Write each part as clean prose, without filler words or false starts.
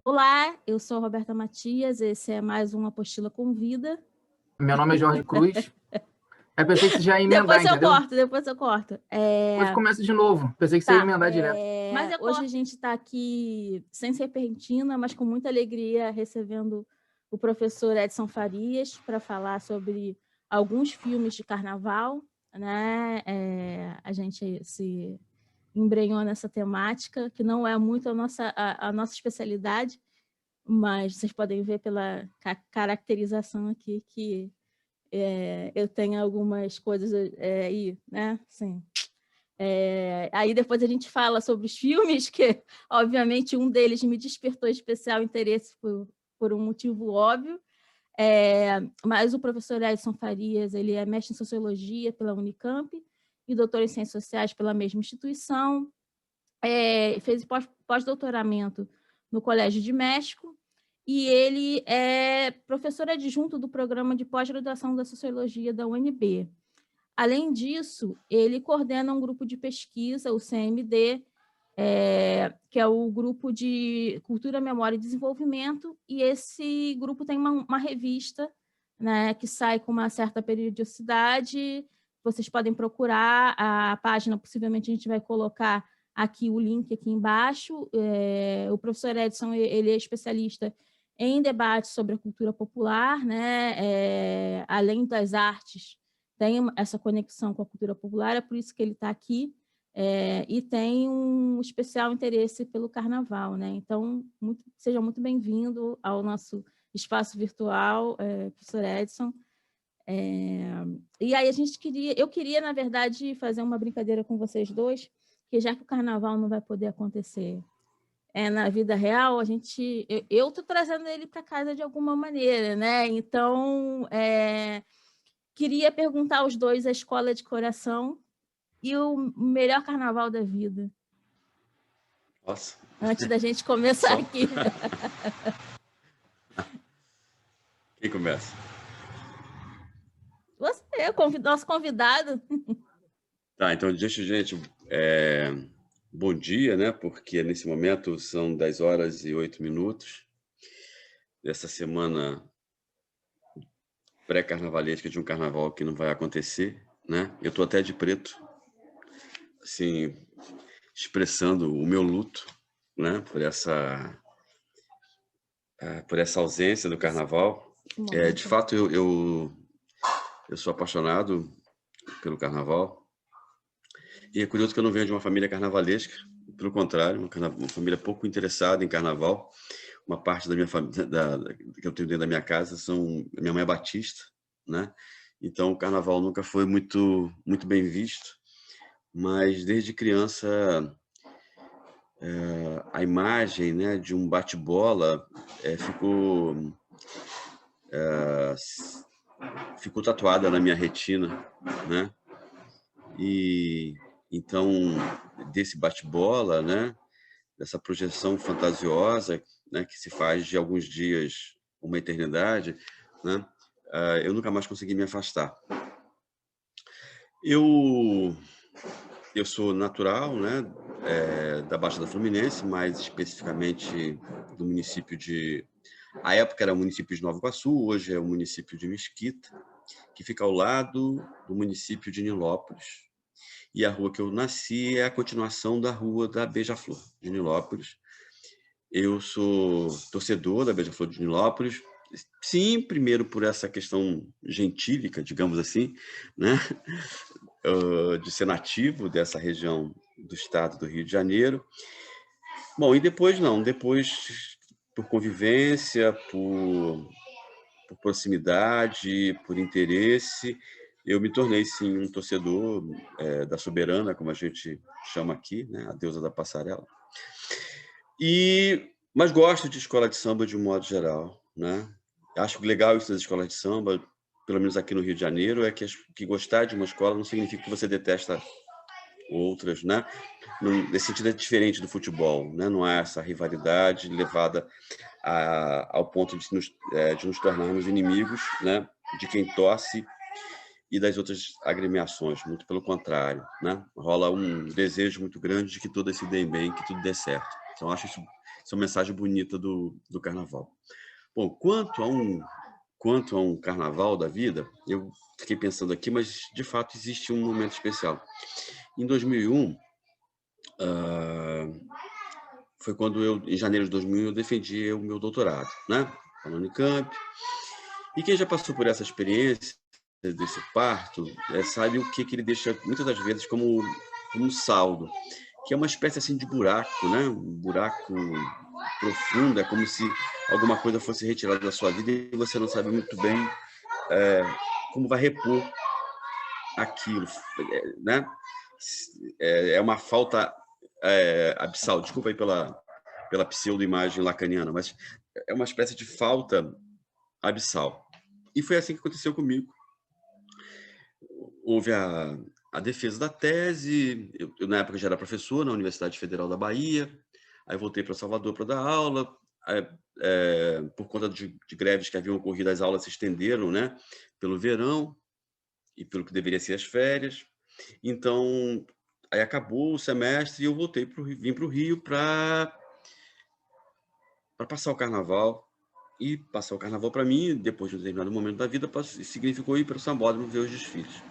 Olá, eu sou a Roberta Matias, esse é mais um Apostila Convida. Meu nome é Jorge Cruz. Eu pensei que você já ia emendar, Depois eu entendeu? corto, depois eu corto. Depois começa de novo. Pensei que você ia emendar direto. Mas hoje a gente está aqui sem serpentina, mas com muita alegria recebendo o professor Edson Farias para falar sobre alguns filmes de carnaval, né? A gente se embrenhou nessa temática, que não é muito a nossa especialidade, mas vocês podem ver pela caracterização aqui que eu tenho algumas coisas aí, né? Sim. Aí depois a gente fala sobre os filmes, que obviamente um deles me despertou especial interesse por um motivo óbvio, mas o professor Edson Farias, ele é mestre em Sociologia pela Unicamp e doutor em Ciências Sociais pela mesma instituição, fez pós-doutoramento no Colégio de México, e ele é professor adjunto do programa de pós-graduação da Sociologia da UNB. Além disso, ele coordena um grupo de pesquisa, o CMD, que é o Grupo de Cultura, Memória e Desenvolvimento, e esse grupo tem uma revista, né, que sai com uma certa periodicidade. Vocês podem procurar a página, possivelmente a gente vai colocar aqui o link aqui embaixo. O professor Edson, ele é especialista em debates sobre a cultura popular, né, além das artes, tem essa conexão com a cultura popular, é por isso que ele está aqui, e tem um especial interesse pelo carnaval, né? Então, seja muito bem-vindo ao nosso espaço virtual, professor Edson. E aí eu queria, na verdade, fazer uma brincadeira com vocês dois, que já que o carnaval não vai poder acontecer na vida real, eu estou trazendo ele para casa de alguma maneira, né? Então, queria perguntar aos dois a escola de coração e o melhor carnaval da vida. Nossa. Antes da gente começar aqui. Quem começa? Você, nosso convidado. Tá, então deixa, gente, bom dia, né? Porque nesse momento são 10 horas e 8 minutos dessa semana pré-carnavalesca de um carnaval que não vai acontecer, né? Eu tô até de preto, assim, expressando o meu luto, né? Por essa ausência do carnaval. De fato, eu sou apaixonado pelo carnaval. E é curioso que eu não venho de uma família carnavalesca, pelo contrário, uma família pouco interessada em carnaval. Uma parte da minha família, que eu tenho dentro da minha casa, minha mãe é batista, né? Então o carnaval nunca foi muito bem visto, mas desde criança a imagem, né, de um bate-bola ficou tatuada na minha retina, né? E então, desse bate-bola, né, dessa projeção fantasiosa, né, que se faz de alguns dias uma eternidade, né, eu nunca mais consegui me afastar. Eu sou natural, né, da Baixada Fluminense, mais especificamente do município de... À época era o município de Nova Iguaçu, hoje é o município de Mesquita, que fica ao lado do município de Nilópolis. E a rua que eu nasci é a continuação da rua da Beija-Flor, de Nilópolis. Eu sou torcedor da Beija-Flor de Nilópolis, sim, primeiro por essa questão gentílica, digamos assim, né? De ser nativo dessa região do estado do Rio de Janeiro. Bom, e depois não, depois por convivência, por proximidade, por interesse, eu me tornei, sim, um torcedor da Soberana, como a gente chama aqui, né? A deusa da passarela. Mas gosto de escola de samba de um modo geral, né? Acho legal isso das escolas de samba, pelo menos aqui no Rio de Janeiro, é que gostar de uma escola não significa que você detesta outras, né? Nesse sentido é diferente do futebol, né? Não há essa rivalidade levada ao ponto de nos tornarmos inimigos, né? De quem torce e das outras agremiações, muito pelo contrário, né? Rola um desejo muito grande de que todas se deem bem, que tudo dê certo. Então, acho isso uma mensagem bonita do carnaval. Bom, quanto a um carnaval da vida, eu fiquei pensando aqui, mas de fato existe um momento especial. Em 2001, foi quando em janeiro de 2001, eu defendi o meu doutorado, né? Na Unicamp. E quem já passou por essa experiência desse parto, sabe o que ele deixa muitas das vezes como um saldo, que é uma espécie assim de buraco, né? Um buraco profundo, é como se alguma coisa fosse retirada da sua vida e você não sabe muito bem como vai repor aquilo, né? É uma falta abissal. Desculpa aí pela pseudo-imagem lacaniana, mas é uma espécie de falta abissal. E foi assim que aconteceu comigo. Houve a defesa da tese, eu na época já era professor na Universidade Federal da Bahia, aí voltei para Salvador para dar aula, por conta de greves que haviam ocorrido, as aulas se estenderam, né, pelo verão e pelo que deveria ser as férias. Então, aí acabou o semestre e eu vim para o Rio para passar o carnaval. E passar o carnaval para mim, depois de um determinado momento da vida, significou ir para o Sambódromo ver os desfiles.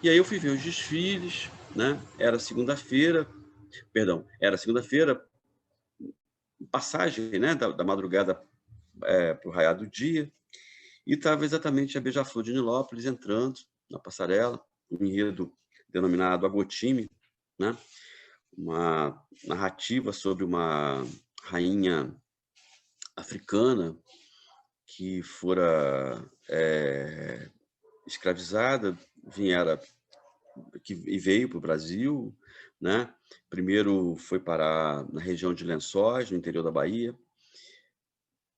E aí eu fui ver os desfiles, né? Era segunda-feira, passagem, né, da madrugada para o raiar do dia, e estava exatamente a Beija-Flor de Nilópolis entrando na passarela, um enredo denominado Agotime, né? Uma narrativa sobre uma rainha africana que fora escravizada, e veio para o Brasil, né? Primeiro foi parar na região de Lençóis, no interior da Bahia,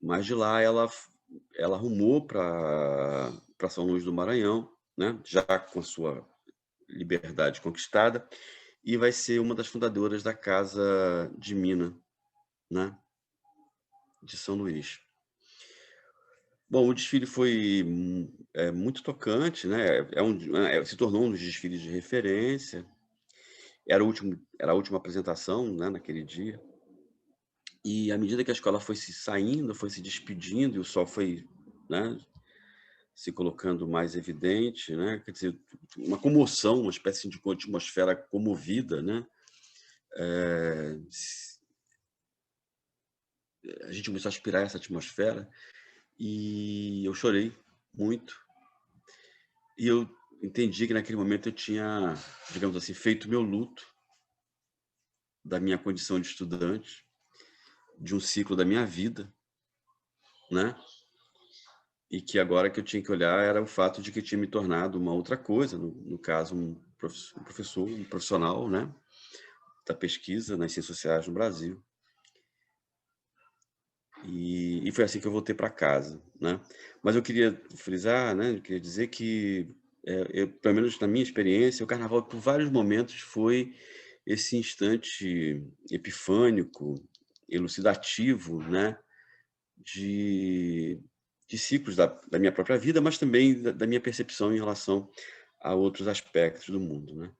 mas de lá ela rumou para São Luís do Maranhão, né? Já com sua liberdade conquistada, e vai ser uma das fundadoras da Casa de Mina, né? De São Luís. Bom, o desfile foi muito tocante, né? Se tornou um dos desfiles de referência. Era a última apresentação, né, naquele dia. E à medida que a escola foi se saindo, foi se despedindo, e o sol foi, né, se colocando mais evidente, né? Quer dizer, uma comoção, uma espécie de atmosfera comovida, né? A gente começou a aspirar essa atmosfera e eu chorei muito. E eu entendi que naquele momento eu tinha, digamos assim, feito meu luto da minha condição de estudante, de um ciclo da minha vida, né? E que agora que eu tinha que olhar era o fato de que tinha me tornado uma outra coisa, no caso, um professor, um profissional, né? Da pesquisa nas ciências sociais no Brasil. E foi assim que eu voltei para casa, né? Mas eu queria frisar, né? Eu queria dizer que, pelo menos na minha experiência, o carnaval, por vários momentos, foi esse instante epifânico, elucidativo, né? De ciclos da minha própria vida, mas também da minha percepção em relação a outros aspectos do mundo, né?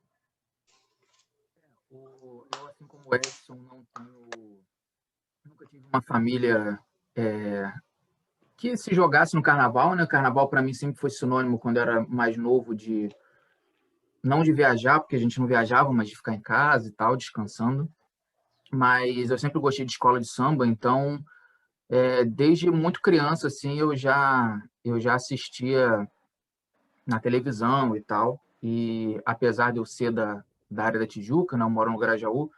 Eu, assim como o Edson, nunca tive uma família que se jogasse no carnaval, né? O carnaval para mim sempre foi sinônimo quando eu era mais novo não de viajar, porque a gente não viajava, mas de ficar em casa e tal, descansando. Mas eu sempre gostei de escola de samba, então desde muito criança assim eu já assistia na televisão e tal. E apesar de eu ser da área da Tijuca, né? Eu moro no Grajaú,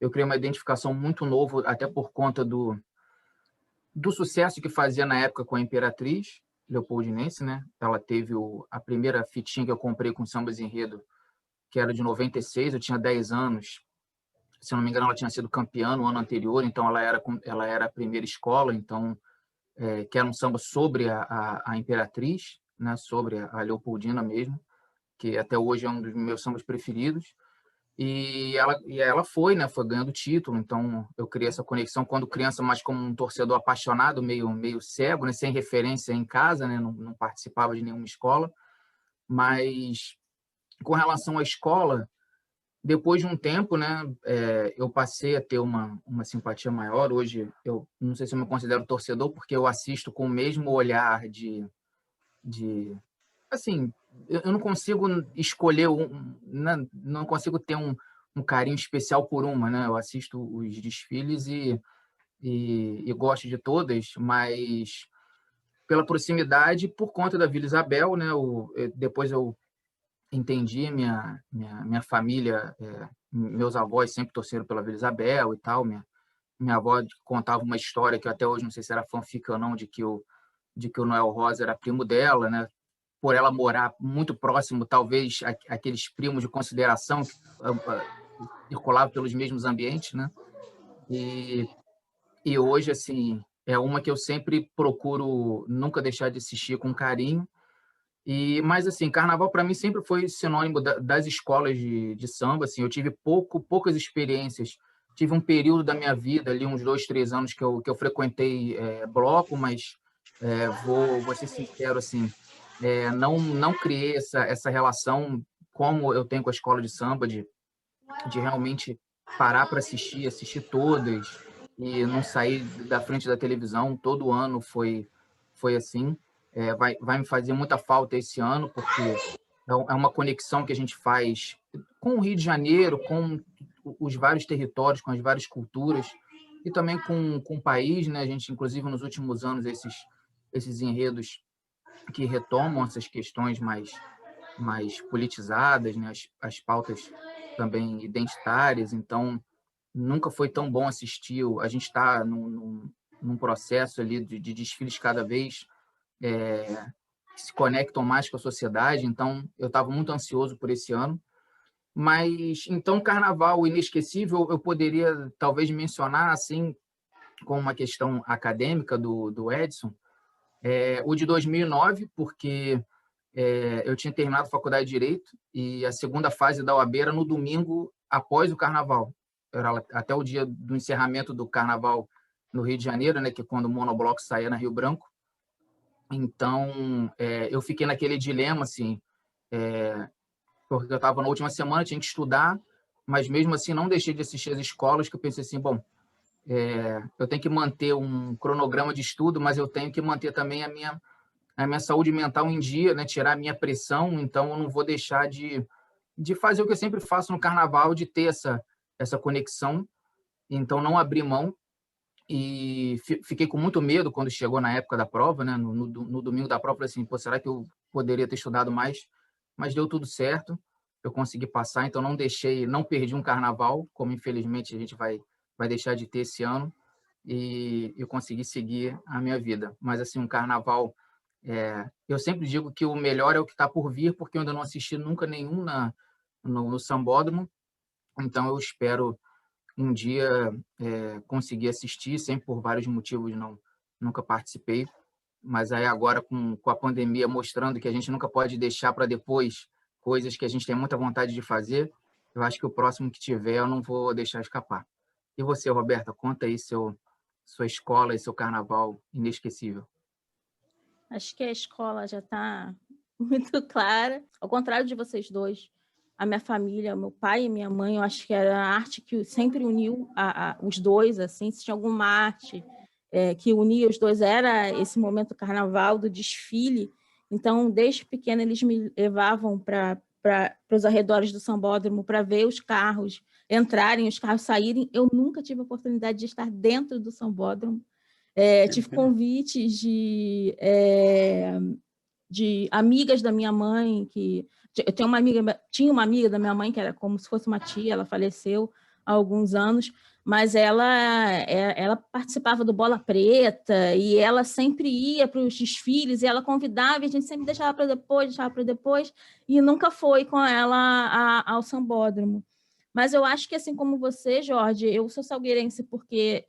eu criei uma identificação muito novo, até por conta do sucesso que fazia na época com a Imperatriz Leopoldinense, né? Ela teve a primeira fitinha que eu comprei com sambas enredo, que era de 96, eu tinha 10 anos. Se eu não me engano, ela tinha sido campeã no ano anterior, então ela era a primeira escola, então que era um samba sobre a Imperatriz, né? Sobre a Leopoldina mesmo, que até hoje é um dos meus sambas preferidos. E ela foi, né? Foi ganhando título, então eu criei essa conexão quando criança, mas como um torcedor apaixonado, meio cego, né? Sem referência em casa, né? Não participava de nenhuma escola. Mas com relação à escola, depois de um tempo, né? Eu passei a ter uma simpatia maior. Hoje eu não sei se eu me considero torcedor, porque eu assisto com o mesmo olhar de assim, eu não consigo escolher não consigo ter um carinho especial por uma, né? Eu assisto os desfiles e gosto de todas, mas pela proximidade, por conta da Vila Isabel, né? Depois eu entendi minha família, meus avós sempre torceram pela Vila Isabel e tal. Minha avó contava uma história que eu até hoje não sei se era fanfic ou não, de que o Noel Rosa era primo dela, né? Por ela morar muito próximo, talvez aqueles primos de consideração que circulavam pelos mesmos ambientes, né? E hoje, assim, é uma que eu sempre procuro nunca deixar de assistir com carinho. Mas, assim, carnaval para mim sempre foi sinônimo das escolas de samba. Assim, eu tive poucas experiências. Tive um período da minha vida, ali uns 2, 3 anos, que eu frequentei bloco, mas vou ser sincero, assim, não criei essa relação como eu tenho com a escola de samba, de realmente parar para assistir todas e não sair da frente da televisão. Todo ano foi assim. Vai me fazer muita falta esse ano, porque é uma conexão que a gente faz com o Rio de Janeiro, com os vários territórios, com as várias culturas, e também com o país, né? A gente, inclusive, nos últimos anos, esses enredos que retomam essas questões mais politizadas, né? As pautas também identitárias. Então, nunca foi tão bom assistir. A gente está num processo ali de desfiles cada vez que se conectam mais com a sociedade. Então, eu estava muito ansioso por esse ano. Mas, então, Carnaval inesquecível, eu poderia talvez mencionar, assim, com uma questão acadêmica do Edson, o de 2009, porque eu tinha terminado a faculdade de Direito e a segunda fase da OAB era no domingo após o Carnaval. Era até o dia do encerramento do Carnaval no Rio de Janeiro, né, que é quando o monobloco saía na Rio Branco. Então, eu fiquei naquele dilema, assim, porque eu estava na última semana, tinha que estudar, mas mesmo assim não deixei de assistir as escolas, que eu pensei assim, bom, eu tenho que manter um cronograma de estudo, mas eu tenho que manter também a minha saúde mental em dia, né? Tirar a minha pressão. Então eu não vou deixar de fazer o que eu sempre faço no Carnaval, de ter essa conexão. Então não abri mão e fiquei com muito medo quando chegou na época da prova, né? No domingo da prova, falei assim, pô, será que eu poderia ter estudado mais? Mas deu tudo certo, eu consegui passar, então não perdi um Carnaval, como infelizmente a gente vai deixar de ter esse ano, e eu consegui seguir a minha vida. Mas assim, um Carnaval, eu sempre digo que o melhor é o que está por vir, porque eu ainda não assisti nunca nenhum no Sambódromo, então eu espero um dia conseguir assistir, sempre por vários motivos nunca participei, mas aí agora com a pandemia mostrando que a gente nunca pode deixar para depois coisas que a gente tem muita vontade de fazer, eu acho que o próximo que tiver eu não vou deixar escapar. E você, Roberta, conta aí sua escola e seu carnaval inesquecível. Acho que a escola já está muito clara. Ao contrário de vocês dois, a minha família, meu pai e minha mãe, eu acho que era a arte que sempre uniu os dois, assim, se tinha alguma arte que unia os dois, era esse momento do carnaval, do desfile. Então, desde pequena, eles me levavam para os arredores do Sambódromo para ver os carros entrarem, os carros saírem. Eu nunca tive a oportunidade de estar dentro do Sambódromo. Tive convites de amigas da minha mãe, que eu tinha uma amiga da minha mãe que era como se fosse uma tia, ela faleceu há alguns anos, mas ela participava do Bola Preta e ela sempre ia para os desfiles e ela convidava e a gente sempre deixava para depois e nunca foi com ela ao Sambódromo. Mas eu acho que, assim como você, Jorge, eu sou salgueirense porque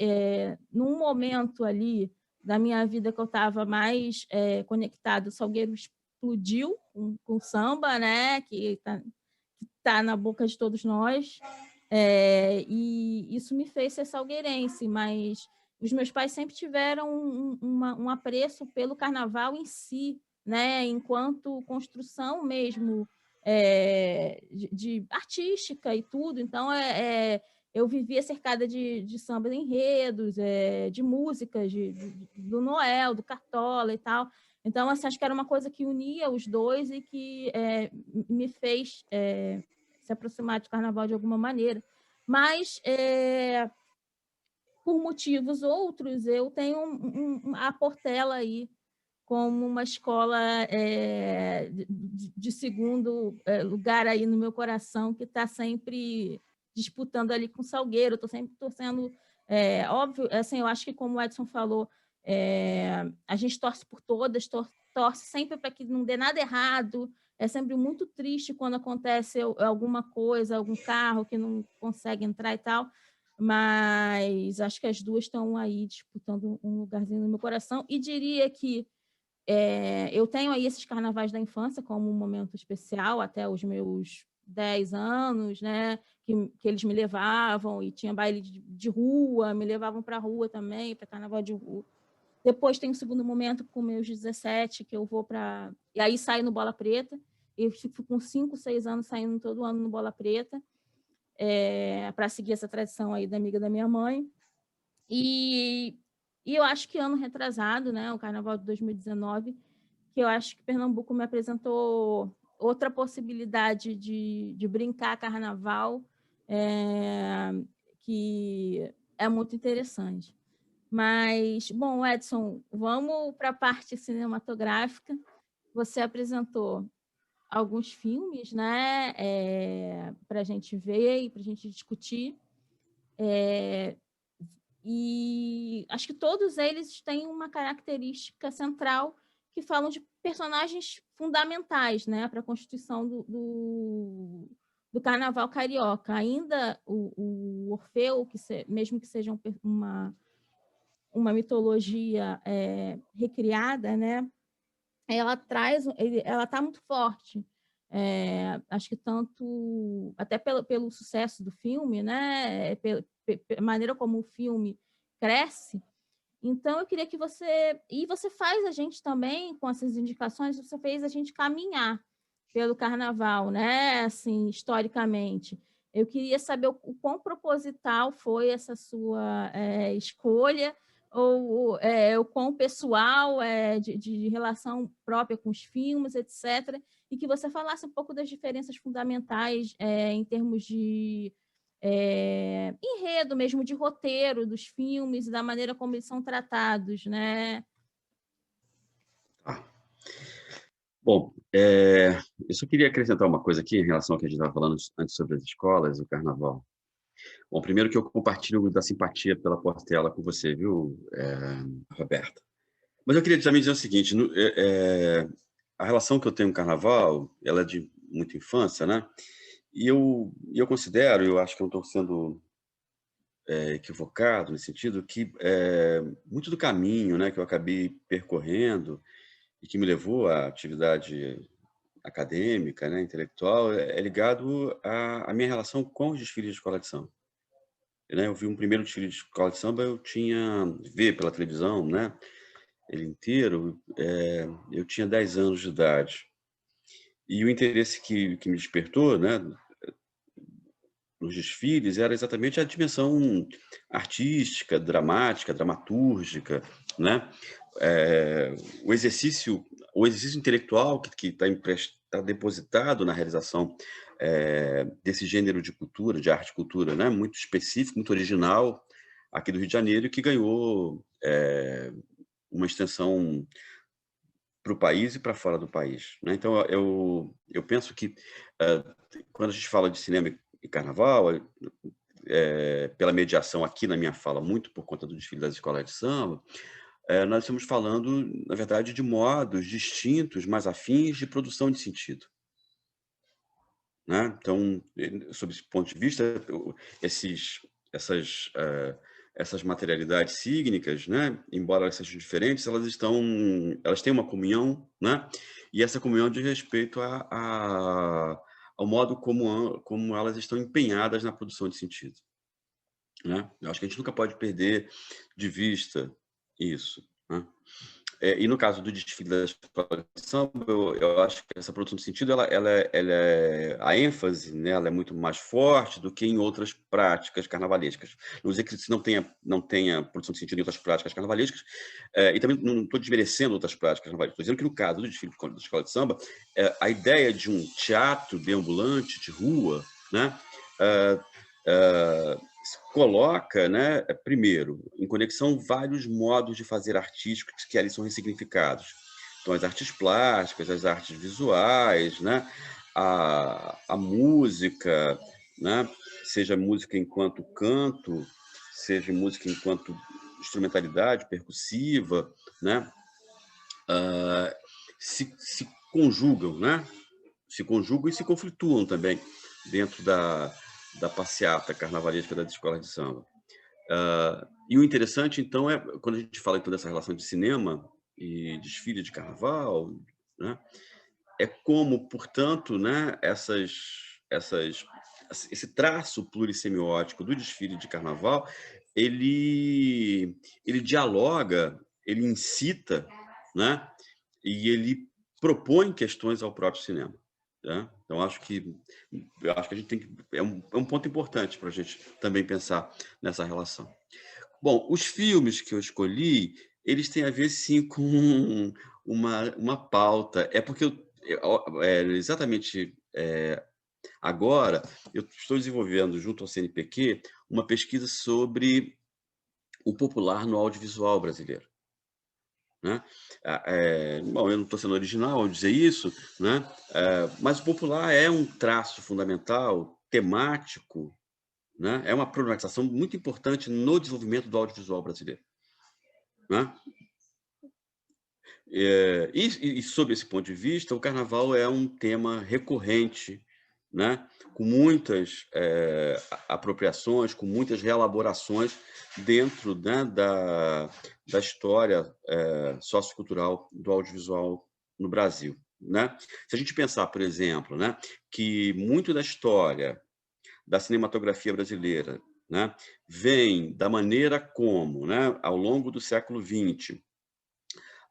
num momento ali da minha vida que eu estava mais conectada, o Salgueiro explodiu com samba, né? Que está na boca de todos nós, e isso me fez ser salgueirense, mas os meus pais sempre tiveram um apreço pelo carnaval em si, né? Enquanto construção mesmo, de artística e tudo. Então, eu vivia cercada de samba enredos, de músicas do Noel, do Cartola e tal. Então, assim, acho que era uma coisa que unia os dois e que me fez se aproximar do carnaval de alguma maneira. Mas, por motivos outros, eu tenho a Portela aí como uma escola de segundo lugar aí no meu coração, que está sempre disputando ali com o Salgueiro. Estou sempre torcendo, óbvio, assim, eu acho que, como o Edson falou, a gente torce por todas, torce sempre para que não dê nada errado. É sempre muito triste quando acontece alguma coisa, algum carro que não consegue entrar e tal, mas acho que as duas estão aí disputando um lugarzinho no meu coração. E diria que eu tenho aí esses carnavais da infância como um momento especial, até os meus 10 anos, né? Que eles me levavam, e tinha baile de rua, me levavam para a rua também, para carnaval de rua. Depois tem o segundo momento com meus 17, que eu vou para... E aí saio no Bola Preta, eu fico com 5, 6 anos saindo todo ano no Bola Preta, para seguir essa tradição aí da amiga da minha mãe. E eu acho que ano retrasado, né, o Carnaval de 2019, que eu acho que Pernambuco me apresentou outra possibilidade de brincar carnaval, que é muito interessante. Mas, bom, Edson, vamos para a parte cinematográfica. Você apresentou alguns filmes, né, para a gente ver e para a gente discutir. E acho que todos eles têm uma característica central que falam de personagens fundamentais, né, para a constituição do carnaval carioca. Ainda o Orfeu, mesmo que seja uma mitologia recriada, né, ela está muito forte. Acho que tanto até pelo sucesso do filme, né, pela maneira como o filme cresce. Então, eu queria que você faz a gente também, com essas indicações, você fez a gente caminhar pelo carnaval, né, assim, historicamente. Eu queria saber o quão proposital foi essa sua escolha, ou o quão pessoal, de relação própria com os filmes, etc., e que você falasse um pouco das diferenças fundamentais em termos de enredo mesmo, de roteiro dos filmes e da maneira como eles são tratados, né? Bom, eu só queria acrescentar uma coisa aqui em relação ao que a gente estava falando antes sobre as escolas e o carnaval. Bom, primeiro que eu compartilho da simpatia pela Portela com você, viu, Roberta? Mas eu queria também dizer o seguinte, a relação que eu tenho com o carnaval, ela é de muita infância, né? E eu considero, eu acho que eu não estou sendo equivocado nesse sentido, que muito do caminho, né, que eu acabei percorrendo e que me levou à atividade acadêmica, né, intelectual, é ligado à minha relação com os desfiles de escola de samba. Eu vi um primeiro desfile de escola de samba, eu tinha ver pela televisão, né, ele inteiro, eu tinha 10 anos de idade. E o interesse que me despertou, né, nos desfiles era exatamente a dimensão artística, dramática, dramatúrgica, né? O exercício intelectual que está depositado na realização desse gênero de cultura, de arte e cultura, né? Muito específico, muito original aqui do Rio de Janeiro, que ganhou uma extensão para o país e para fora do país, né? Então, eu penso que quando a gente fala de cinema e carnaval, pela mediação aqui na minha fala, muito por conta do desfile das escolas de samba, nós estamos falando, na verdade, de modos distintos, mas afins de produção de sentido, né? Então, sob esse ponto de vista, essas materialidades cígnicas, né, embora elas sejam diferentes, elas têm uma comunhão, né? E essa comunhão diz respeito ao ao modo como elas estão empenhadas na produção de sentido, né? Eu acho que a gente nunca pode perder de vista isso, né? E no caso do desfile da escola de samba, eu acho que essa produção de sentido, a ênfase nela é muito mais forte do que em outras práticas carnavalescas. Não dizer que se não tenha produção de sentido em outras práticas carnavalescas, e também não estou desmerecendo outras práticas carnavalescas, estou dizendo que no caso do desfile da escola de samba, a ideia de um teatro deambulante de rua, né, se coloca, né, primeiro, em conexão vários modos de fazer artísticos que ali são ressignificados. Então, as artes plásticas, as artes visuais, né, a música, né, seja música enquanto canto, seja música enquanto instrumentalidade percussiva, né, se conjugam, né, se conjugam e se conflituam também dentro da passeata carnavalesca das escolas de samba. E o interessante, então, é quando a gente fala então, dessa relação de cinema e desfile de carnaval, né, é como, portanto, né, esse traço plurissemiótico do desfile de carnaval, ele dialoga, ele incita, né, e ele propõe questões ao próprio cinema, né? Então, eu acho que a gente tem que... É um ponto importante para a gente também pensar nessa relação. Bom, os filmes que eu escolhi, eles têm a ver, sim, com uma pauta. É porque exatamente agora, eu estou desenvolvendo, junto ao CNPq, uma pesquisa sobre o popular no audiovisual brasileiro, né? Bom, eu não estou sendo original ao dizer isso, né? Mas o popular é um traço fundamental, temático, né? É uma problematização muito importante no desenvolvimento do audiovisual brasileiro, né? E sob esse ponto de vista, o carnaval é um tema recorrente, né? Com muitas apropriações, com muitas reelaborações dentro, né, da história sociocultural do audiovisual no Brasil, né? Se a gente pensar, por exemplo, né, que muito da história da cinematografia brasileira, né, vem da maneira como, né, ao longo do século XX,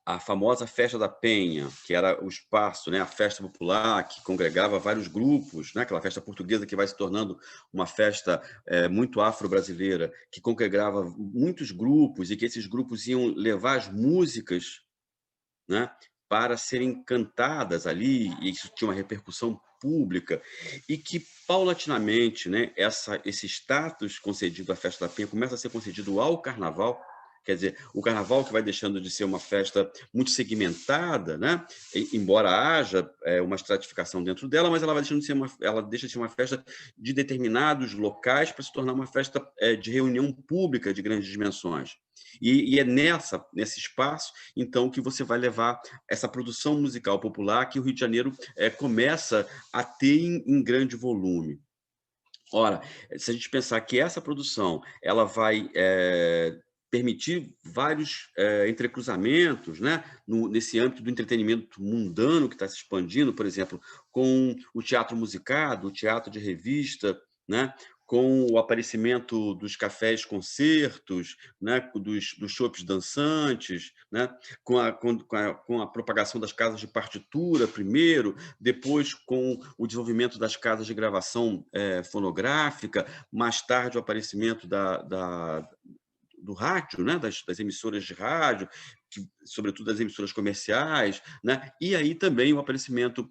a famosa Festa da Penha, que era o espaço, né, a festa popular que congregava vários grupos, né, aquela festa portuguesa que vai se tornando uma festa muito afro-brasileira, que congregava muitos grupos e que esses grupos iam levar as músicas, né, para serem cantadas ali, e isso tinha uma repercussão pública, e que, paulatinamente, né, esse status concedido à Festa da Penha começa a ser concedido ao Carnaval. Quer dizer, o Carnaval, que vai deixando de ser uma festa muito segmentada, né, embora haja uma estratificação dentro dela, mas ela deixa de ser uma festa de determinados locais para se tornar uma festa de reunião pública de grandes dimensões. E é nesse espaço, então, que você vai levar essa produção musical popular que o Rio de Janeiro começa a ter em grande volume. Ora, se a gente pensar que essa produção ela vai permitir vários entrecruzamentos, né, nesse âmbito do entretenimento mundano que está se expandindo, por exemplo, com o teatro musicado, o teatro de revista, né, com o aparecimento dos cafés-concertos, né, dos chopes dançantes, né, com a propagação das casas de partitura primeiro, depois com o desenvolvimento das casas de gravação fonográfica, mais tarde o aparecimento do rádio, né, das emissoras de rádio, sobretudo das emissoras comerciais, né, e aí também o aparecimento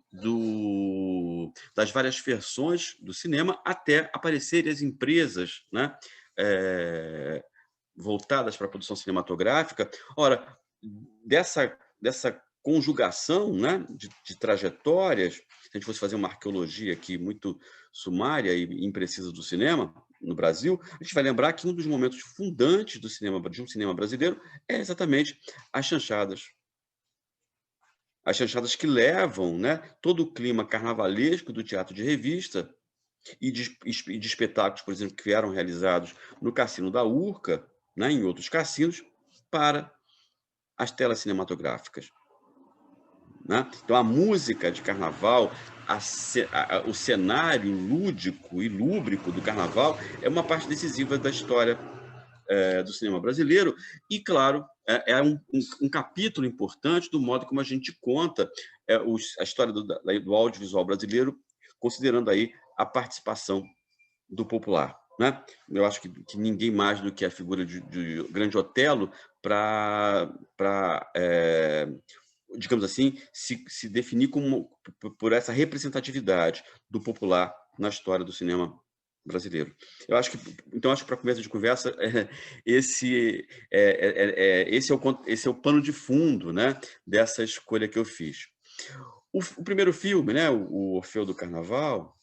das várias versões do cinema, até aparecerem as empresas, né, voltadas para a produção cinematográfica. Ora, dessa conjugação, né, de trajetórias, se a gente fosse fazer uma arqueologia aqui muito sumária e imprecisa do cinema no Brasil, a gente vai lembrar que um dos momentos fundantes de um cinema brasileiro é exatamente as chanchadas. As chanchadas que levam, né, todo o clima carnavalesco do teatro de revista e de espetáculos, por exemplo, que eram realizados no Cassino da Urca, né, em outros cassinos, para as telas cinematográficas, né? Então, a música de carnaval, o cenário lúdico e lúbrico do carnaval é uma parte decisiva da história do cinema brasileiro e, claro, é um capítulo importante do modo como a gente conta a história do audiovisual brasileiro, considerando aí a participação do popular, né? Eu acho que ninguém mais do que a figura de Grande Otelo para digamos assim, se definir por essa representatividade do popular na história do cinema brasileiro. Acho que para começo de conversa, esse é o pano de fundo, né, dessa escolha que eu fiz. O primeiro filme, né, o Orfeu do Carnaval,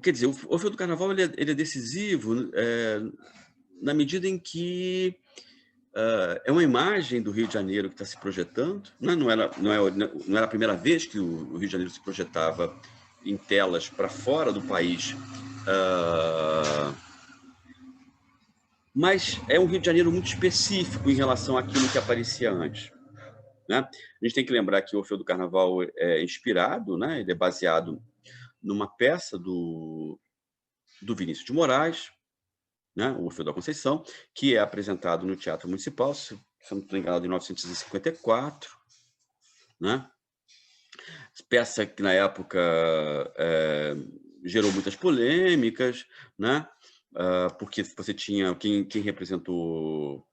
quer dizer, o Orfeu do Carnaval ele é decisivo na medida em que é uma imagem do Rio de Janeiro que está se projetando, né? Não era a primeira vez que o Rio de Janeiro se projetava em telas para fora do país, mas é um Rio de Janeiro muito específico em relação àquilo que aparecia antes, né? A gente tem que lembrar que o Orfeu do Carnaval é inspirado, né? Ele é baseado numa peça do Vinícius de Moraes, né, o Orfeu da Conceição, que é apresentado no Teatro Municipal, se não estou enganado, em 1954, né? Peça que, na época, gerou muitas polêmicas, né? Porque você tinha quem representou,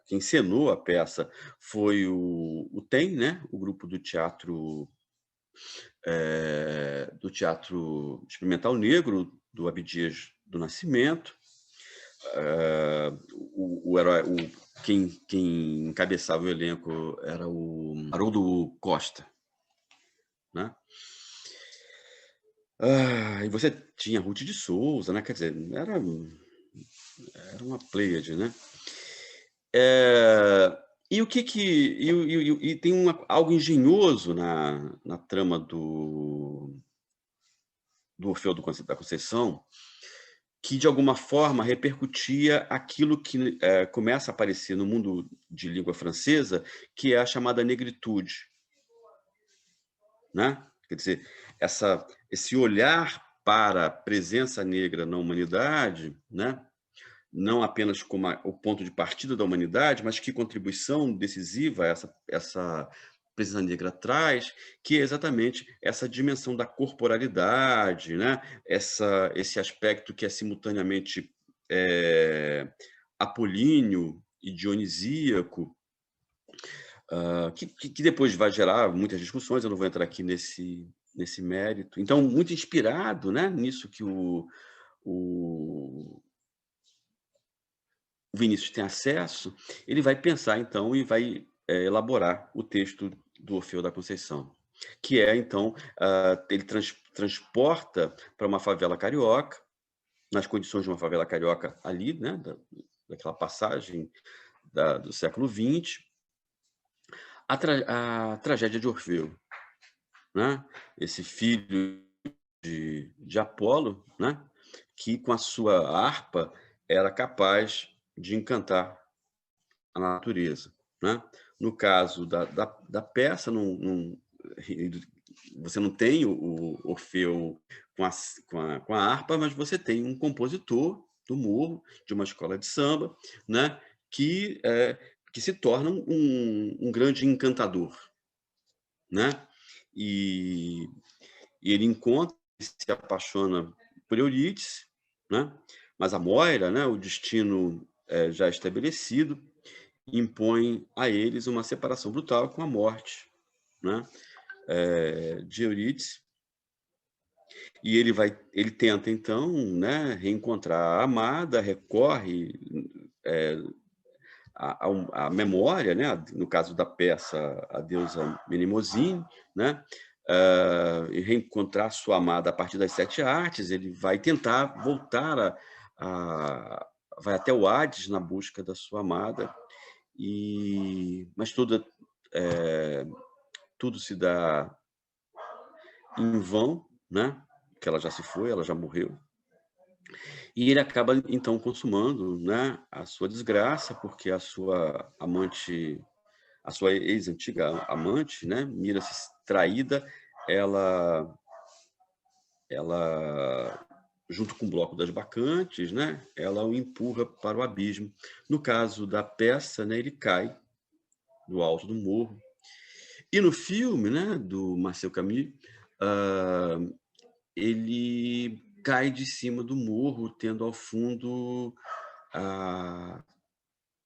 quem encenou a peça foi o TEM, né? O grupo do Teatro Experimental Negro, do Abdias do Nascimento. Quem encabeçava o elenco era o Haroldo Costa, né? E você tinha Ruth de Souza, né? Quer dizer, era uma pleiade, né? E tem algo engenhoso na trama do Orfeu da Conceição, que, de alguma forma, repercutia aquilo que começa a aparecer no mundo de língua francesa, que é a chamada negritude, né? Quer dizer, esse olhar para a presença negra na humanidade, né? Não apenas como o ponto de partida da humanidade, mas que contribuição decisiva essa presença negra traz, que é exatamente essa dimensão da corporalidade, né? Esse aspecto que é simultaneamente apolíneo e dionisíaco, que depois vai gerar muitas discussões, eu não vou entrar aqui nesse mérito. Então, muito inspirado, né, nisso que o Vinícius tem acesso, ele vai pensar, então, e vai elaborar o texto do Orfeu da Conceição, que então, ele transporta para uma favela carioca, nas condições de uma favela carioca ali, né, daquela passagem do século XX, a tragédia de Orfeu, né? Esse filho de Apolo, né, que com a sua harpa era capaz de encantar a natureza, né? No caso da peça, você não tem o Orfeu com a harpa, mas você tem um compositor do morro, de uma escola de samba, né? Que se torna um grande encantador, né? E ele se apaixona por Eurídice, né? Mas a Moira, né, o destino já estabelecido, impõe a eles uma separação brutal com a morte, né, de Eurídice. E ele tenta, então, né, reencontrar a amada, recorre à memória, né, no caso da peça, a deusa Mnemosyne, né, e reencontrar sua amada a partir das 7 artes. Ele vai tentar voltar vai até o Hades na busca da sua amada, mas tudo se dá em vão, né? Porque ela já se foi, ela já morreu. E ele acaba, então, consumando, né, a sua desgraça, porque a sua amante a sua ex-antiga amante, né? Mira-se traída, ela, junto com o bloco das bacantes, né? Ela o empurra para o abismo. No caso da peça, né? Ele cai do alto do morro. E no filme, né? Do Marcel Camus, ele cai de cima do morro, tendo ao fundo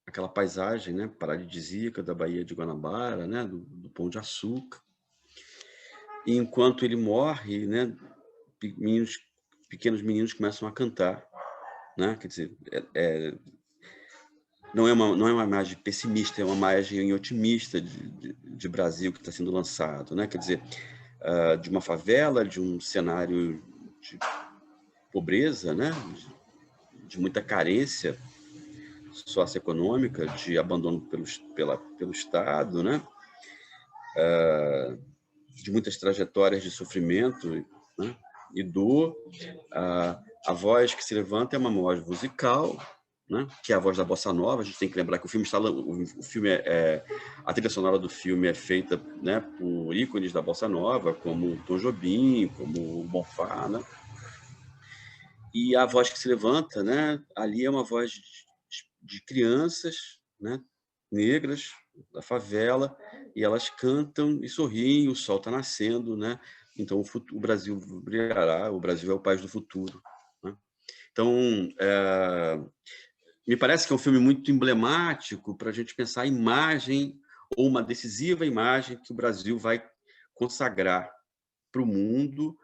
aquela paisagem, né, paradisíaca da Baía de Guanabara, né, do Pão de Açúcar. E enquanto ele morre, né, pequenos meninos começam a cantar, né? Quer dizer, não é uma imagem pessimista, é uma imagem otimista de Brasil que está sendo lançado, né? Quer dizer, de uma favela, de um cenário de pobreza, né? De muita carência socioeconômica, de abandono pelo Estado, né? De muitas trajetórias de sofrimento, né? E dor. A voz que se levanta é uma voz musical, né? Que é a voz da bossa nova. A gente tem que lembrar que a trilha sonora do filme é feita, né, por ícones da bossa nova, como Tom Jobim, como Bonfá, né? E a voz que se levanta, né, ali é uma voz de crianças, né, negras da favela, e elas cantam e sorriem, o sol está nascendo, né? Então o Brasil brilhará, o Brasil é o país do futuro, né? Então, me parece que é um filme muito emblemático para a gente pensar a imagem, ou uma decisiva imagem que o Brasil vai consagrar para o mundo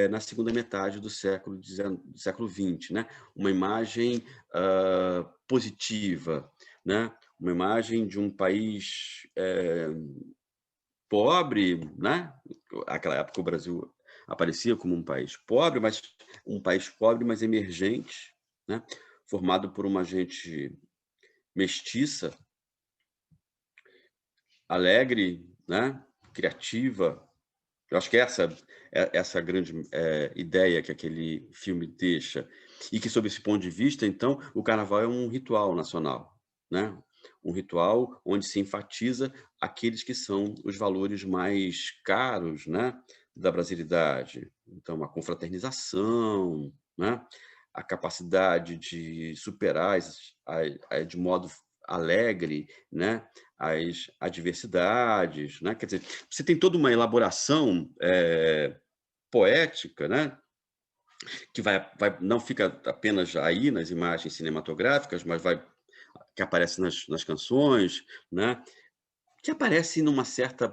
na segunda metade do século XX, né? Uma imagem positiva, né? Uma imagem de um país pobre, né? Naquela época o Brasil aparecia como um país pobre, mas emergente, né? Formado por uma gente mestiça, alegre, né? Criativa. Eu acho que essa a grande ideia que aquele filme deixa. E que, sob esse ponto de vista, então, o Carnaval é um ritual nacional, né? Um ritual onde se enfatiza aqueles que são os valores mais caros, né, da brasilidade. Então, a confraternização, né? A capacidade de superar de modo alegre, né, as adversidades, né? Quer dizer, você tem toda uma elaboração poética, né? Que não fica apenas aí nas imagens cinematográficas, mas que aparece nas canções, né? Que aparece numa certa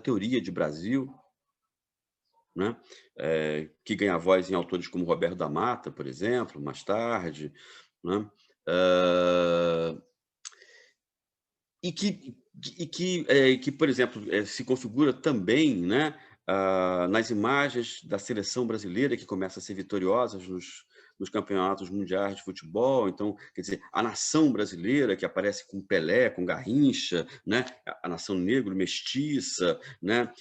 teoria de Brasil, né? Que ganha voz em autores como Roberto da Mata, por exemplo, mais tarde, né? E que, por exemplo, se configura também, né, nas imagens da seleção brasileira, que começa a ser vitoriosa nos campeonatos mundiais de futebol. Então, quer dizer, a nação brasileira, que aparece com Pelé, com Garrincha, né, a nação negra, mestiça, né,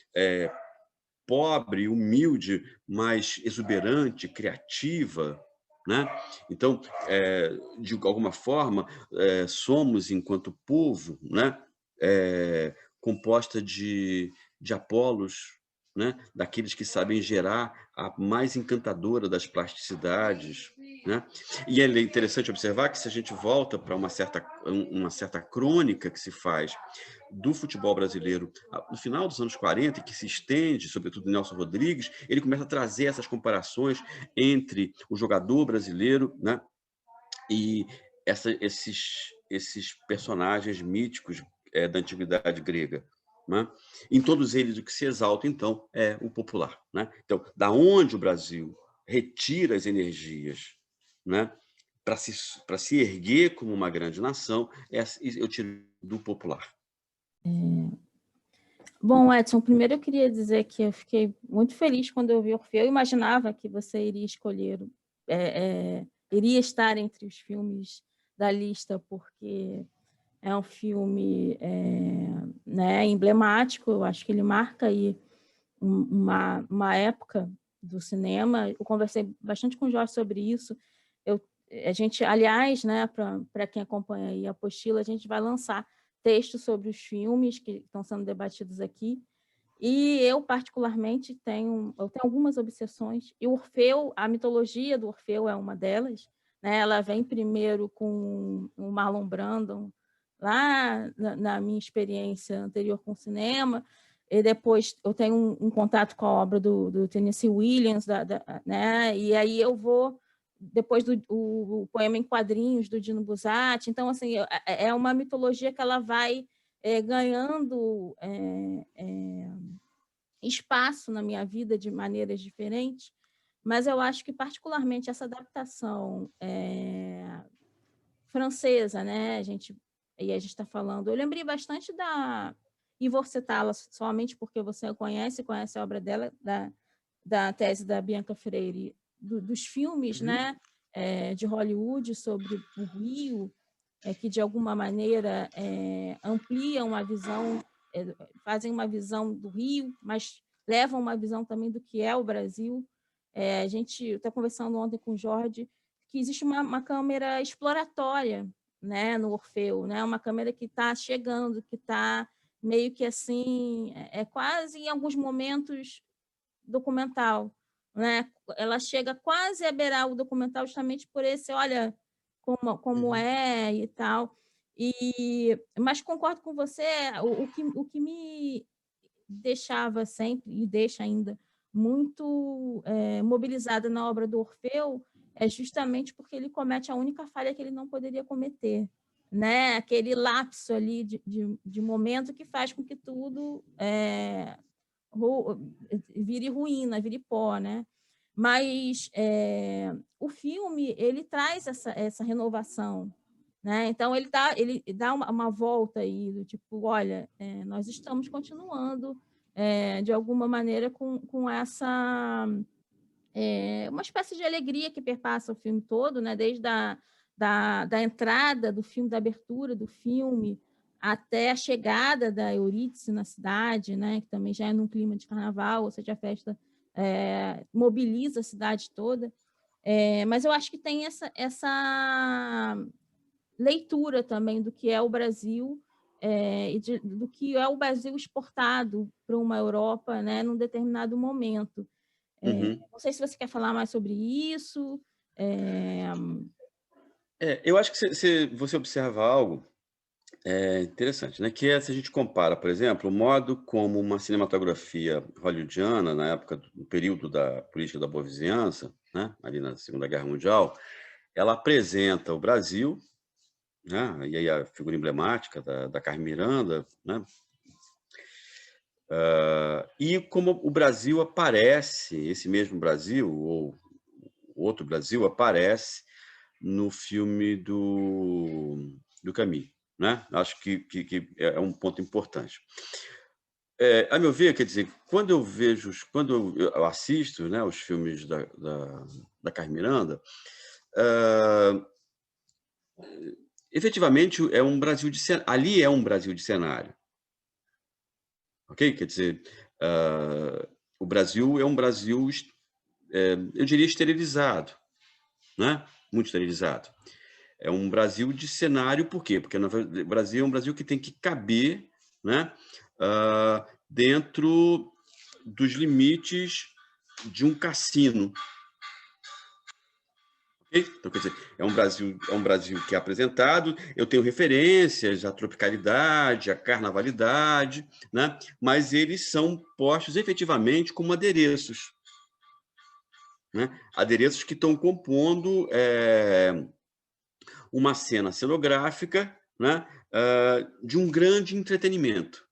pobre, humilde, mas exuberante, criativa, né? Então, de alguma forma, somos, enquanto povo, né, composta de Apolos, né, daqueles que sabem gerar a mais encantadora das plasticidades, né? E é interessante observar que, se a gente volta para uma certa crônica que se faz do futebol brasileiro no final dos anos 40, que se estende, sobretudo Nelson Rodrigues, ele começa a trazer essas comparações entre o jogador brasileiro, né, e esses personagens míticos da antiguidade grega, né? Em todos eles, o que se exalta, então, é o popular, né? Então, da onde o Brasil retira as energias, né, para se erguer como uma grande nação, eu tiro do popular. Bom, Edson, primeiro eu queria dizer que eu fiquei muito feliz quando eu vi Orfeu. Eu imaginava que você iria escolher, iria estar entre os filmes da lista, porque é um filme né, emblemático. Eu acho que ele marca aí uma época do cinema. Eu conversei bastante com o Jorge sobre isso. A gente, aliás, né, para quem acompanha aí a apostila, a gente vai lançar textos sobre os filmes que estão sendo debatidos aqui. E eu, particularmente, tenho algumas obsessões. E Orfeu, a mitologia do Orfeu é uma delas, né? Ela vem primeiro com o Marlon Brando, lá na minha experiência anterior com o cinema, e depois eu tenho um contato com a obra do Tennessee Williams, né? E aí eu vou depois o poema em quadrinhos do Dino Buzzati. Então, assim, é uma mitologia que ela vai ganhando espaço na minha vida de maneiras diferentes, mas eu acho que, particularmente, essa adaptação francesa, né? A gente está falando... Eu lembrei bastante e vou citá-la somente porque você conhece a obra dela, da tese da Bianca Freire, dos filmes, né? De Hollywood sobre o Rio, que, de alguma maneira, ampliam a visão, fazem uma visão do Rio, mas levam uma visão também do que é o Brasil. A gente está conversando ontem com o Jorge que existe uma câmera exploratória, né, no Orfeu, né, uma câmera que está chegando, que está meio que assim, quase em alguns momentos documental, né? Ela chega quase a beirar o documental justamente por esse, olha como é e tal. Mas concordo com você, o que me deixava sempre, e deixa ainda, muito mobilizada na obra do Orfeu, é justamente porque ele comete a única falha que ele não poderia cometer, né? Aquele lapso ali de momento que faz com que tudo vire ruína, vire pó, né? Mas o filme ele traz essa renovação, né? Então ele dá uma volta aí do tipo, olha, nós estamos continuando de alguma maneira com essa uma espécie de alegria que perpassa o filme todo, né? Desde da entrada do filme, da abertura do filme, até a chegada da Eurídice na cidade, né? Que também já é num clima de carnaval, ou seja, a festa mobiliza a cidade toda. Mas eu acho que tem essa leitura também do que é o Brasil e do que é o Brasil exportado para uma Europa, né, num determinado momento. Não sei se você quer falar mais sobre isso. Eu acho que você observa algo interessante, né? Que se a gente compara, por exemplo, o modo como uma cinematografia hollywoodiana, na época, no período da política da boa vizinhança, né? Ali na Segunda Guerra Mundial, ela apresenta o Brasil, né? E aí a figura emblemática da Carmen Miranda, né? E como o Brasil aparece, esse mesmo Brasil, ou outro Brasil, aparece no filme do Camus, né? Acho que é um ponto importante. A meu ver, quer dizer, quando eu assisto, né, os filmes da Carmen Miranda, efetivamente é um Brasil de cenário. Ali é um Brasil de cenário. Ok? Quer dizer, o Brasil é um Brasil, eu diria, esterilizado, né? Muito esterilizado. É um Brasil de cenário, por quê? Porque o Brasil é um Brasil que tem que caber, né, dentro dos limites de um cassino. Okay? Então, quer dizer, é um Brasil que é apresentado, eu tenho referências à tropicalidade, à carnavalidade, né, mas eles são postos efetivamente como adereços. Né? Adereços que estão compondo uma cena cenográfica, né, de um grande entretenimento.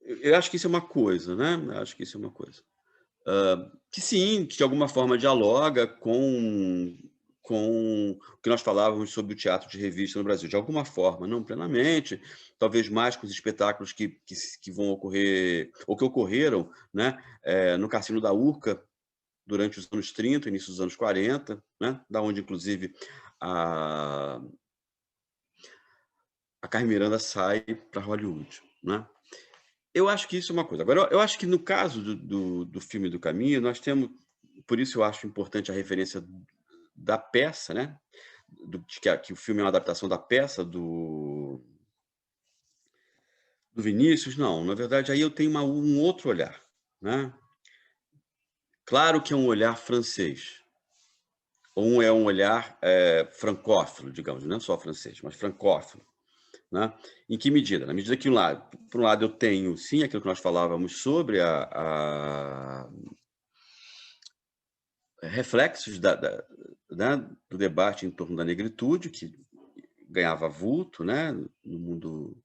Eu acho que isso é uma coisa, né? Acho que isso é uma coisa que sim, de alguma forma dialoga com o que nós falávamos sobre o teatro de revista no Brasil, de alguma forma, não plenamente, talvez mais com os espetáculos que vão ocorrer, ou que ocorreram, né, no Cassino da Urca, durante os anos 30, início dos anos 40, né, da onde, inclusive, a Carmen Miranda sai para Hollywood, né? Eu acho que isso é uma coisa. Agora, eu acho que no caso do filme do Camus, nós temos, por isso eu acho importante a referência da peça, né? que o filme é uma adaptação da peça do Vinícius, não. Na verdade, aí eu tenho um outro olhar, né? Claro que é um olhar francês. É um olhar francófilo, digamos, não só francês, mas francófilo. Né? Em que medida? Na medida que, por um lado, eu tenho, sim, aquilo que nós falávamos sobre reflexos né, do debate em torno da negritude, que ganhava vulto, né, no mundo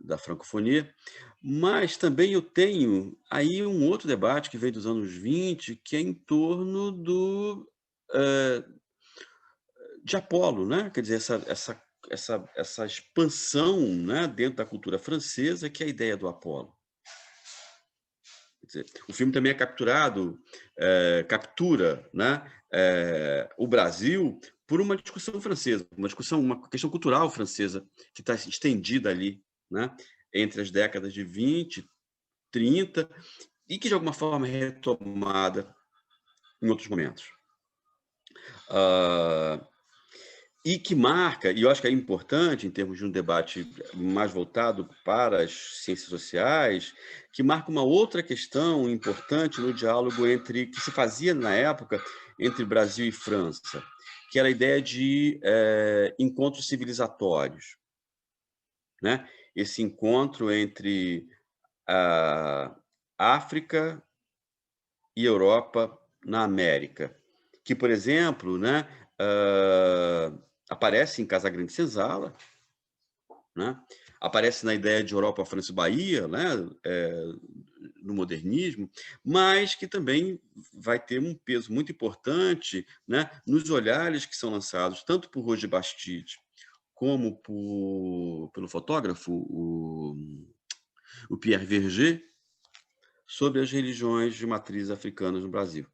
da francofonia, mas também eu tenho aí um outro debate que vem dos anos 20, que é em torno de Apolo, né? Quer dizer, essa expansão, né, dentro da cultura francesa, que é a ideia do Apolo. Quer dizer, o filme também é captura, né, o Brasil por uma discussão francesa, uma questão cultural francesa que está estendida ali, né, entre as décadas de 20, 30, e que de alguma forma é retomada em outros momentos. E que marca, e eu acho que é importante em termos de um debate mais voltado para as ciências sociais, que marca uma outra questão importante no diálogo que se fazia na época entre Brasil e França, que era a ideia de encontros civilizatórios, né? Esse encontro entre a África e Europa na América, que, por exemplo, né, aparece em Casagrande Senzala, né? Aparece na ideia de Europa, França e Bahia, né? No modernismo, mas que também vai ter um peso muito importante, né, nos olhares que são lançados tanto por Roger Bastide como pelo fotógrafo, o Pierre Verger, sobre as religiões de matriz africanas no Brasil.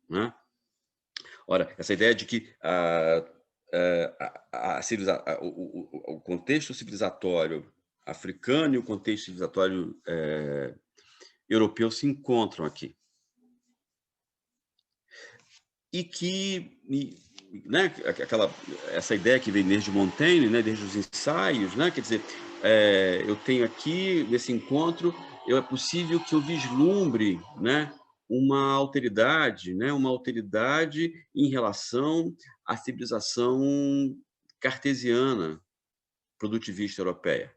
Né? Ora, essa ideia de que o contexto civilizatório africano e o contexto civilizatório europeu se encontram aqui. E que, né, essa ideia que vem desde Montaigne, né, desde os ensaios, né, quer dizer, eu tenho aqui, nesse encontro, é possível que eu vislumbre, né, uma alteridade em relação à civilização cartesiana, produtivista europeia.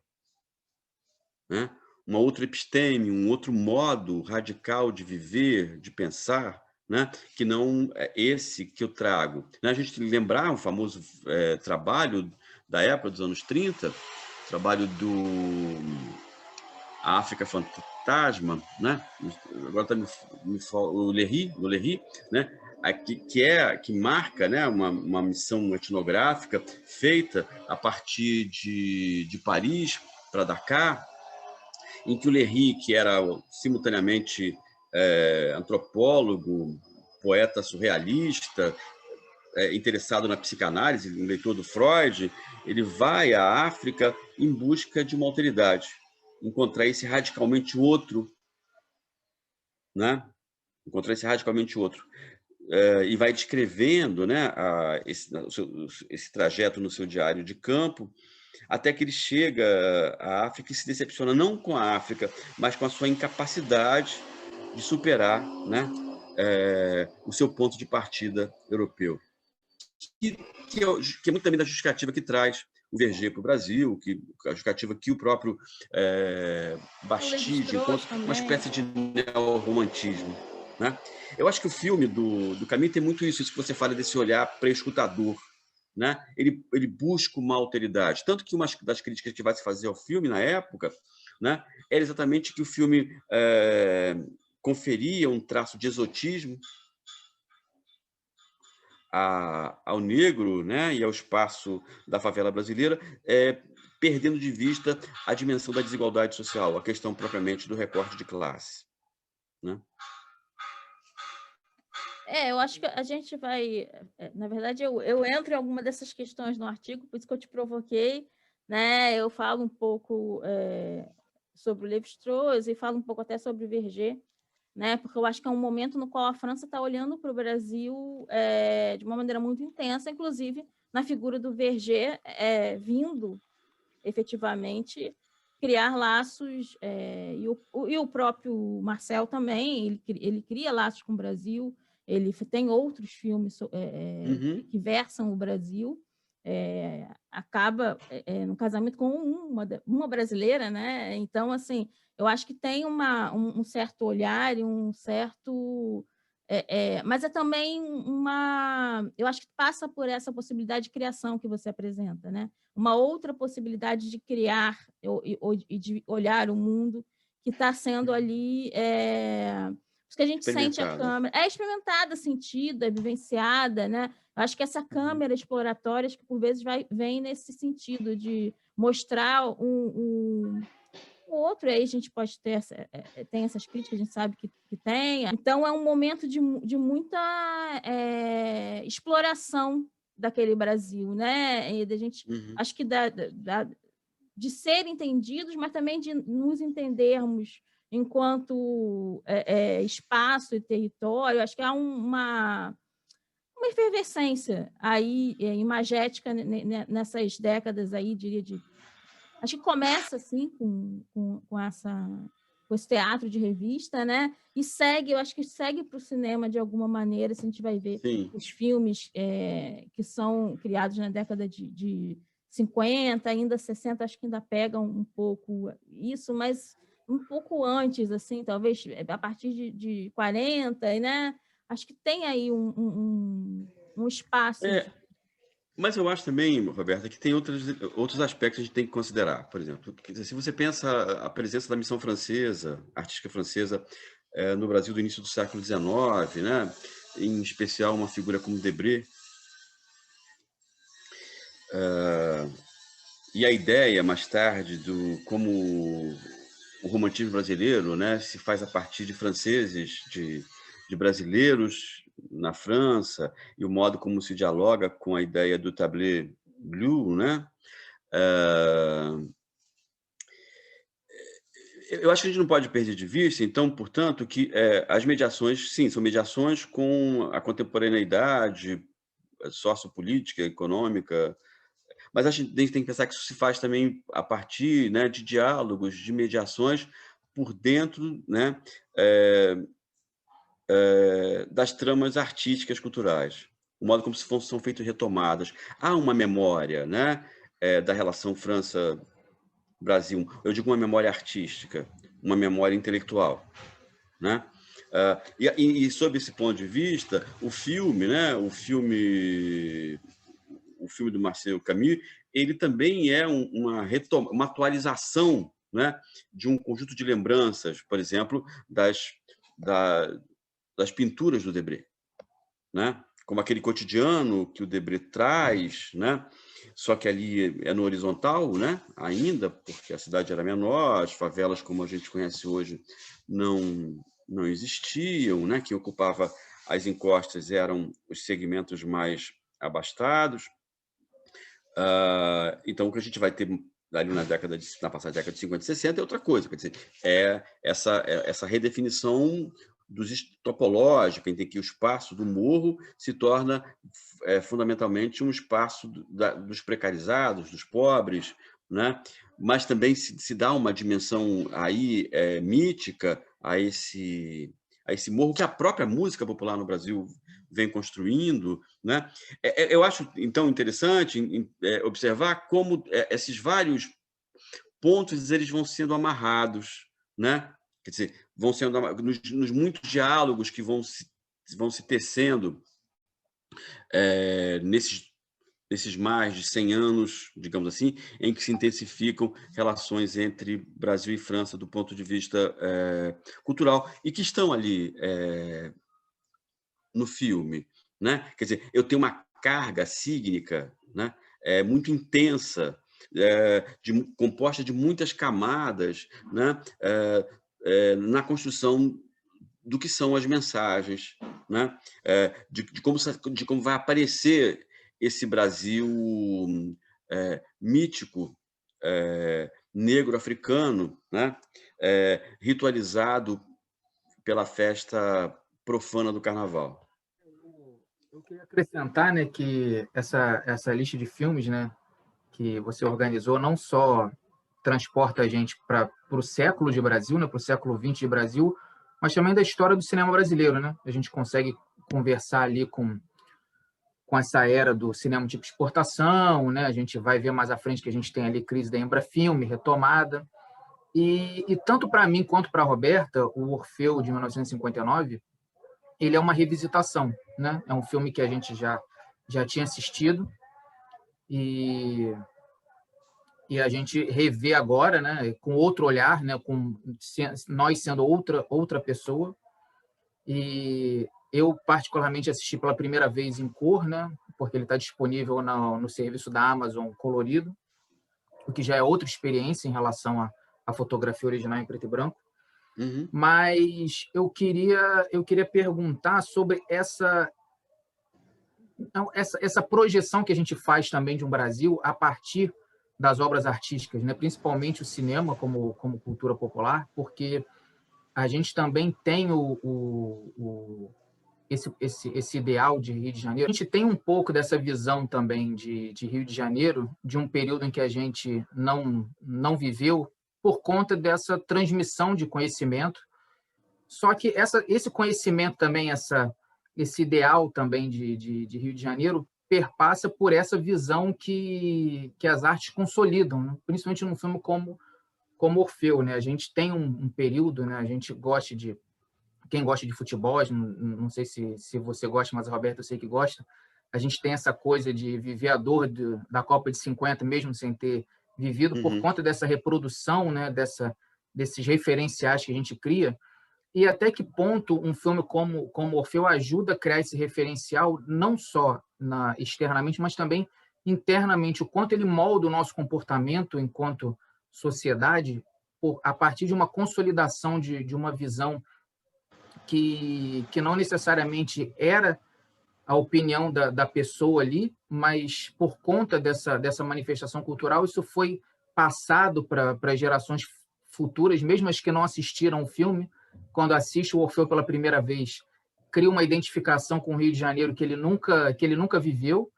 Né? Uma outra episteme, um outro modo radical de viver, de pensar, né? Que não é esse que eu trago. A gente lembrar um famoso trabalho da época dos anos 30, trabalho do A África Fantasma, né? Agora está o Lery, né? Que marca, né, uma missão etnográfica feita a partir de Paris para Dakar, em que o Lery, que era simultaneamente antropólogo, poeta surrealista, interessado na psicanálise, um leitor do Freud, ele vai à África em busca de uma alteridade, encontrar esse radicalmente outro, né? Encontrar esse radicalmente outro. E vai descrevendo, né, esse trajeto no seu diário de campo, até que ele chega à África e se decepciona não com a África, mas com a sua incapacidade de superar, né, o seu ponto de partida europeu. Que é muito também da justificativa que traz o Verger para o Brasil, a justificativa que o próprio Bastide encontra, uma espécie de neorromantismo. Né? Eu acho que o filme do Camus tem muito isso que você fala desse olhar pré-escutador. Né? Ele busca uma alteridade. Tanto que uma das críticas que vai se fazer ao filme na época, né, era exatamente que o filme conferia um traço de exotismo ao negro, né, e ao espaço da favela brasileira, perdendo de vista a dimensão da desigualdade social, a questão propriamente do recorte de classe. Né? Eu acho que a gente vai... Na verdade, eu entro em alguma dessas questões no artigo, por isso que eu te provoquei, né? Eu falo um pouco sobre o Lévi-Strauss e falo um pouco até sobre Verger, né? Porque eu acho que é um momento no qual a França está olhando para o Brasil de uma maneira muito intensa, inclusive na figura do Verger, vindo efetivamente criar laços, e o próprio Marcel também, ele cria laços com o Brasil, ele tem outros filmes que versam o Brasil, acaba no casamento com uma brasileira, né? Então, assim, eu acho que tem um certo olhar e um certo... mas é também eu acho que passa por essa possibilidade de criação que você apresenta, né? Uma outra possibilidade de criar e de olhar o mundo que está sendo ali... porque a gente sente a câmera... experimentada, sentida, vivenciada, né? Eu acho que essa câmera exploratória, que por vezes vem nesse sentido de mostrar um outro, aí a gente pode ter tem essas críticas, a gente sabe que tem. Então, é um momento de muita exploração daquele Brasil, né? E da gente, acho que de ser entendidos, mas também de nos entendermos enquanto espaço e território. Acho que há uma efervescência aí imagética nessas décadas aí, diria, acho que começa assim com esse teatro de revista, né? E eu acho que segue para o cinema de alguma maneira, se a gente vai ver os filmes que são criados na década de 50, ainda 60, acho que ainda pegam um pouco isso, mas um pouco antes, assim, talvez a partir de 40, né? Acho que tem aí um espaço. Mas eu acho também, Roberta, que tem outros aspectos que a gente tem que considerar. Por exemplo, se você pensa a presença da missão francesa, artística francesa, no Brasil do início do século XIX, né? Em especial uma figura como Debré, e a ideia, mais tarde, como o romantismo brasileiro, né, se faz a partir de franceses, de brasileiros na França, e o modo como se dialoga com a ideia do tableau bleu, né? Eu acho que a gente não pode perder de vista, então, portanto, que as mediações, sim, são mediações com a contemporaneidade sociopolítica, econômica, mas a gente tem que pensar que isso se faz também a partir, né, de diálogos, de mediações por dentro, né, das tramas artísticas culturais, o modo como são feitas retomadas. Há uma memória, né, da relação França-Brasil, eu digo uma memória artística, uma memória intelectual, né? E sob esse ponto de vista, o filme, né, o filme do Marcel Camus, ele também é uma atualização, né, de um conjunto de lembranças, por exemplo, das pinturas do Debré, né? Como aquele cotidiano que o Debré traz, né? Só que ali é no horizontal, né? Ainda, porque a cidade era menor, as favelas como a gente conhece hoje não existiam, né? Quem ocupava as encostas eram os segmentos mais abastados. Então, o que a gente vai ter ali na passada década de 50 e 60 é outra coisa, quer dizer, essa redefinição topológica, em que o espaço do morro se torna fundamentalmente um espaço dos precarizados, dos pobres, né? Mas também se dá uma dimensão aí mítica a esse morro que a própria música popular no Brasil vem construindo, né? Eu acho, então, interessante observar como esses vários pontos eles vão sendo amarrados, né? Quer dizer, vão sendo nos muitos diálogos que vão se tecendo nesses mais de 100 anos, digamos assim, em que se intensificam relações entre Brasil e França do ponto de vista cultural, e que estão ali no filme, né? Quer dizer, eu tenho uma carga sígnica, né? Muito intensa, composta de muitas camadas, né? Na construção do que são as mensagens, né? De como vai aparecer esse Brasil mítico, negro-africano, né? Ritualizado pela festa profana do carnaval. Eu queria acrescentar, né, que essa lista de filmes, né, que você organizou não só transporta a gente para o século de Brasil, né, para o século XX de Brasil, mas também da história do cinema brasileiro, né? A gente consegue conversar ali com essa era do cinema tipo exportação, né? A gente vai ver mais à frente que a gente tem ali crise da Embrafilme, retomada. E tanto para mim quanto para a Roberta, o Orfeu de 1959, ele é uma revisitação, né? É um filme que a gente já tinha assistido e a gente revê agora, né, com outro olhar, né, com nós sendo outra pessoa. E eu particularmente assisti pela primeira vez em cor, né, porque ele está disponível no serviço da Amazon colorido, o que já é outra experiência em relação à fotografia original em preto e branco. Uhum. Mas eu queria perguntar sobre essa projeção que a gente faz também de um Brasil a partir das obras artísticas, né? Principalmente o cinema como cultura popular, porque a gente também tem esse ideal de Rio de Janeiro. A gente tem um pouco dessa visão também de Rio de Janeiro, de um período em que a gente não viveu, por conta dessa transmissão de conhecimento. Só que esse conhecimento também, esse ideal também de Rio de Janeiro, perpassa por essa visão que as artes consolidam, né? Principalmente num filme como Orfeu, né? A gente tem um período, né? A gente quem gosta de futebol, não sei se você gosta, mas a Roberta eu sei que gosta, a gente tem essa coisa de viver a dor da Copa de 50, mesmo sem ter vivido, por conta dessa reprodução, né? Desses referenciais que a gente cria. E até que ponto um filme como Orfeu ajuda a criar esse referencial, não só externamente, mas também internamente, o quanto ele molda o nosso comportamento enquanto sociedade a partir de uma consolidação de uma visão que não necessariamente era a opinião da pessoa ali, mas por conta dessa manifestação cultural, isso foi passado para gerações futuras, mesmo as que não assistiram o filme, quando assiste o Orfeu pela primeira vez, cria uma identificação com o Rio de Janeiro que ele nunca viveu,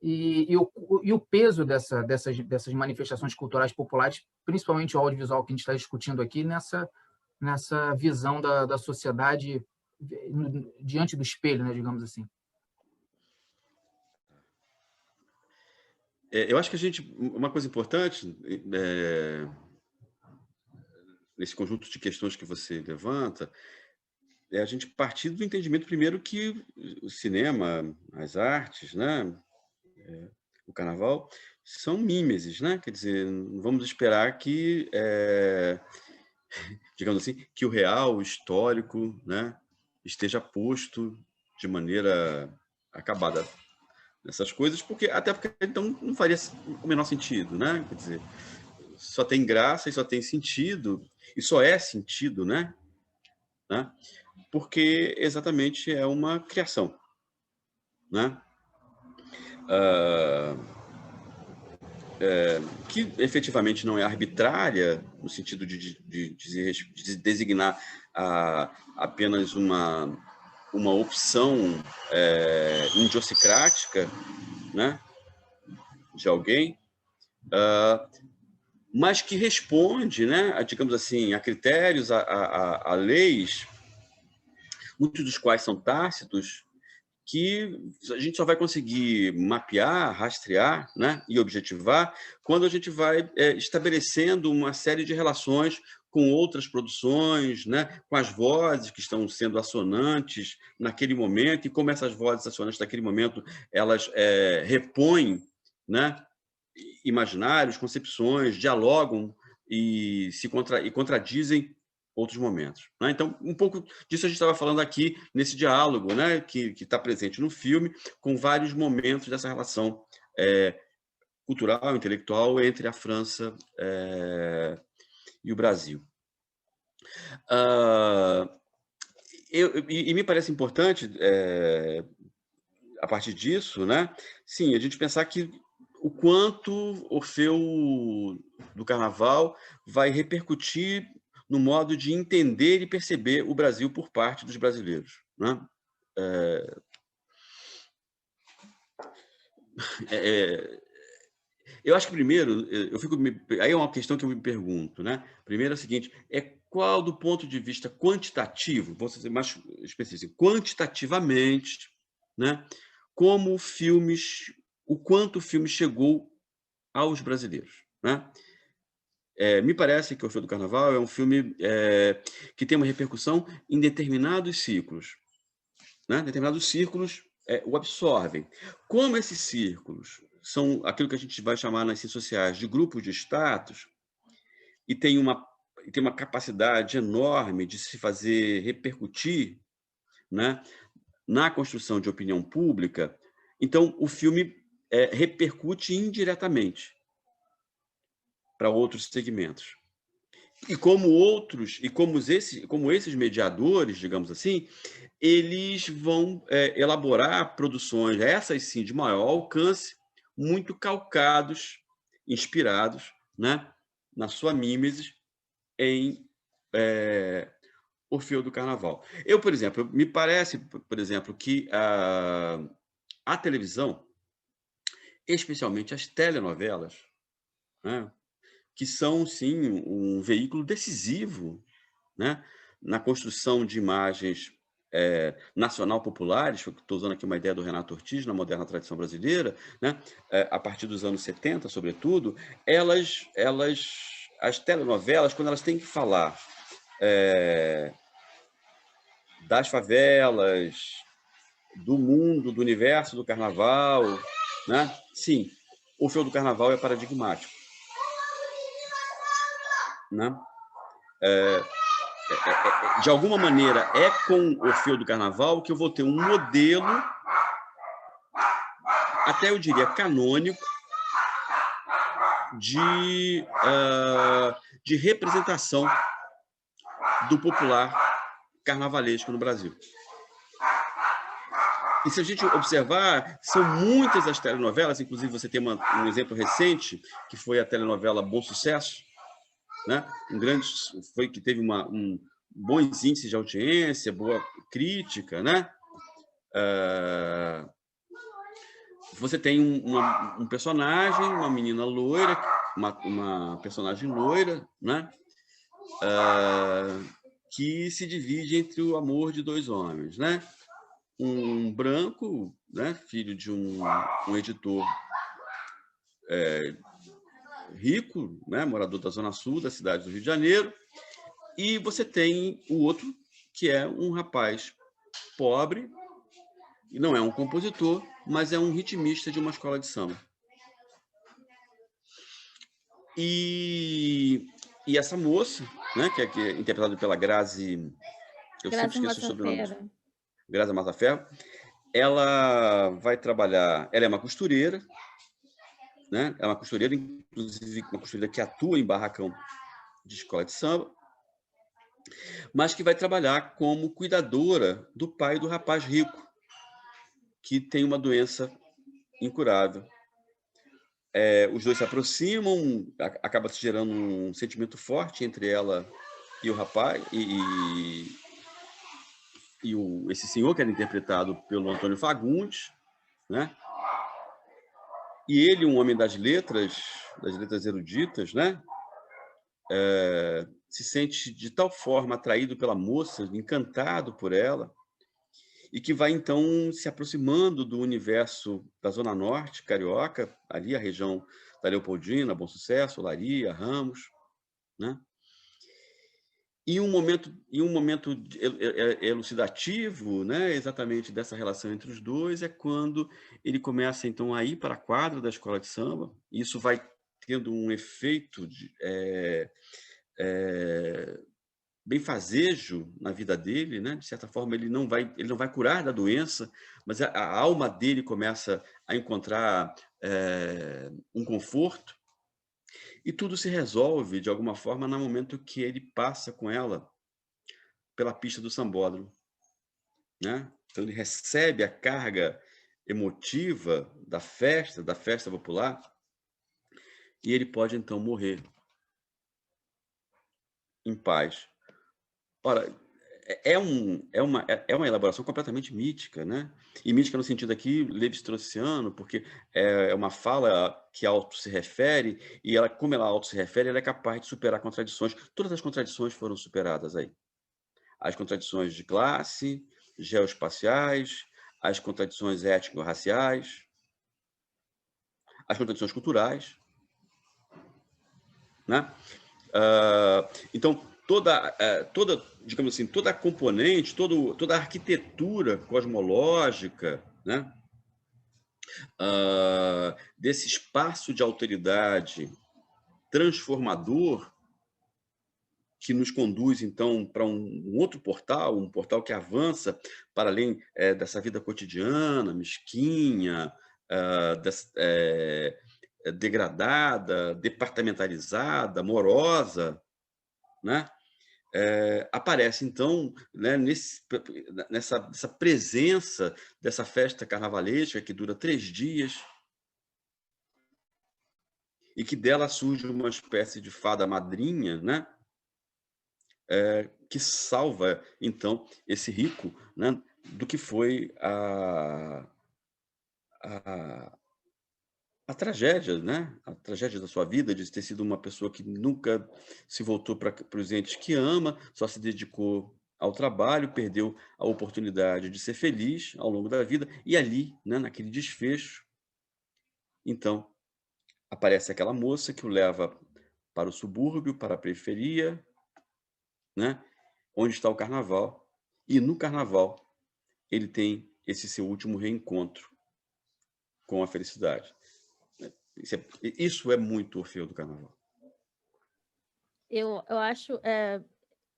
e o peso dessas manifestações culturais populares, principalmente o audiovisual que a gente está discutindo aqui, nessa visão da sociedade diante do espelho, né, digamos assim. Eu acho que uma coisa importante nesse conjunto de questões que você levanta é a gente partir do entendimento primeiro que o cinema, as artes, né, o carnaval, são mímeses, né? Quer dizer, não vamos esperar que, digamos assim, que o real, o histórico, né, esteja posto de maneira acabada nessas coisas, até porque então não faria o menor sentido, né? Quer dizer, só tem graça e só tem sentido, e só é sentido, né? Porque exatamente é uma criação, né? Que efetivamente não é arbitrária, no sentido de designar apenas uma opção idiosincrática, né, de alguém, mas que responde, né, digamos assim, a critérios, a leis, muitos dos quais são tácitos, que a gente só vai conseguir mapear, rastrear, né, e objetivar quando a gente vai estabelecendo uma série de relações com outras produções, né, com as vozes que estão sendo assonantes naquele momento, e como essas vozes assonantes naquele momento elas repõem, né, imaginários, concepções, dialogam e contradizem outros momentos, né? Então, um pouco disso a gente estava falando aqui nesse diálogo, né, que está presente no filme, com vários momentos dessa relação cultural, intelectual entre a França e o Brasil. E me parece importante, a partir disso, né, sim, a gente pensar que o quanto Orfeu do Carnaval vai repercutir no modo de entender e perceber o Brasil por parte dos brasileiros, né? Eu acho que primeiro, aí é uma questão que eu me pergunto, né? Primeiro é o seguinte, qual do ponto de vista quantitativo, vou ser mais específico, quantitativamente, né? Como o quanto o filme chegou aos brasileiros, né? Me parece que O Orfeu do Carnaval é um filme que tem uma repercussão em determinados círculos, né? Determinados círculos o absorvem. Como esses círculos são aquilo que a gente vai chamar nas ciências sociais de grupos de status e tem uma capacidade enorme de se fazer repercutir, né, na construção de opinião pública, então o filme repercute indiretamente para outros segmentos. E como esses mediadores, digamos assim, eles vão elaborar produções, essas sim, de maior alcance, muito calcados, inspirados, né, na sua mimesis em Orfeu do Carnaval. Por exemplo, me parece, por exemplo, que a televisão, especialmente as telenovelas, né, que são, sim, um veículo decisivo, né, na construção de imagens nacional populares, estou usando aqui uma ideia do Renato Ortiz, na moderna tradição brasileira, né, a partir dos anos 70, sobretudo, as telenovelas, quando elas têm que falar das favelas, do mundo, do universo do carnaval, né? Sim, o Orfeu do Carnaval é paradigmático, né? De alguma maneira, é com o Orfeu do Carnaval que eu vou ter um modelo, até eu diria canônico, de representação do popular carnavalesco no Brasil. E se a gente observar, são muitas as telenovelas, inclusive você tem um exemplo recente, que foi a telenovela Bom Sucesso, né? Foi que teve bons índices de audiência, boa crítica, né? Você tem um personagem, uma menina loira, uma personagem loira, né? Que se divide entre o amor de dois homens, né? Um branco, né? Filho de um editor rico, né? Morador da Zona Sul da cidade do Rio de Janeiro, e você tem o outro, que é um rapaz pobre, e não é um compositor, mas é um ritmista de uma escola de samba. E essa moça, né, que é interpretada pela Grazi... Eu sempre esqueço o sobrenome. Grazi Massaferro. Ela vai trabalhar... Ela é uma costureira, né? É uma costureira, inclusive uma costureira que atua em barracão de escola de samba, mas que vai trabalhar como cuidadora do pai do rapaz rico, que tem uma doença incurável. Os dois se aproximam, acaba se gerando um sentimento forte entre ela e o rapaz, esse senhor, que era interpretado pelo Antônio Fagundes, né? E ele, um homem das letras eruditas, né? Se sente de tal forma atraído pela moça, encantado por ela, e que vai, então, se aproximando do universo da Zona Norte, carioca, ali a região da Leopoldina, Bom Sucesso, Olaria, Ramos, né? E um momento elucidativo, né, exatamente dessa relação entre os dois, é quando ele começa, então, a ir para a quadra da escola de samba. Isso vai tendo um efeito benfazejo na vida dele, né? De certa forma, ele não vai curar da doença, mas a alma dele começa a encontrar um conforto, e tudo se resolve, de alguma forma, no momento que ele passa com ela pela pista do sambódromo, né? Então, ele recebe a carga emotiva da festa popular, e ele pode, então, morrer. em paz. Ora, é uma elaboração completamente mítica, né? E mítica no sentido aqui levi-straussiano, porque é uma fala que auto se refere, e ela, como ela auto se refere, ela é capaz de superar contradições. Todas as contradições foram superadas aí. As contradições de classe, geoespaciais, as contradições étnico-raciais, as contradições culturais, né? Então, digamos assim, toda a componente, toda a arquitetura cosmológica, né, desse espaço de alteridade transformador que nos conduz, então, para um outro portal, um portal que avança para além dessa vida cotidiana, mesquinha, degradada, departamentalizada, morosa, né? Aparece, então, né, nessa presença dessa festa carnavalesca que dura 3 dias e que dela surge uma espécie de fada madrinha, né, que salva, então, esse rico, né, do que foi a tragédia, né? A tragédia da sua vida, de ter sido uma pessoa que nunca se voltou para os entes que ama, só se dedicou ao trabalho, perdeu a oportunidade de ser feliz ao longo da vida, e ali, né, naquele desfecho, então, aparece aquela moça que o leva para o subúrbio, para a periferia, né, onde está o carnaval, e no carnaval ele tem esse seu último reencontro com a felicidade. Isso é muito Orfeu do Carnaval. Eu acho...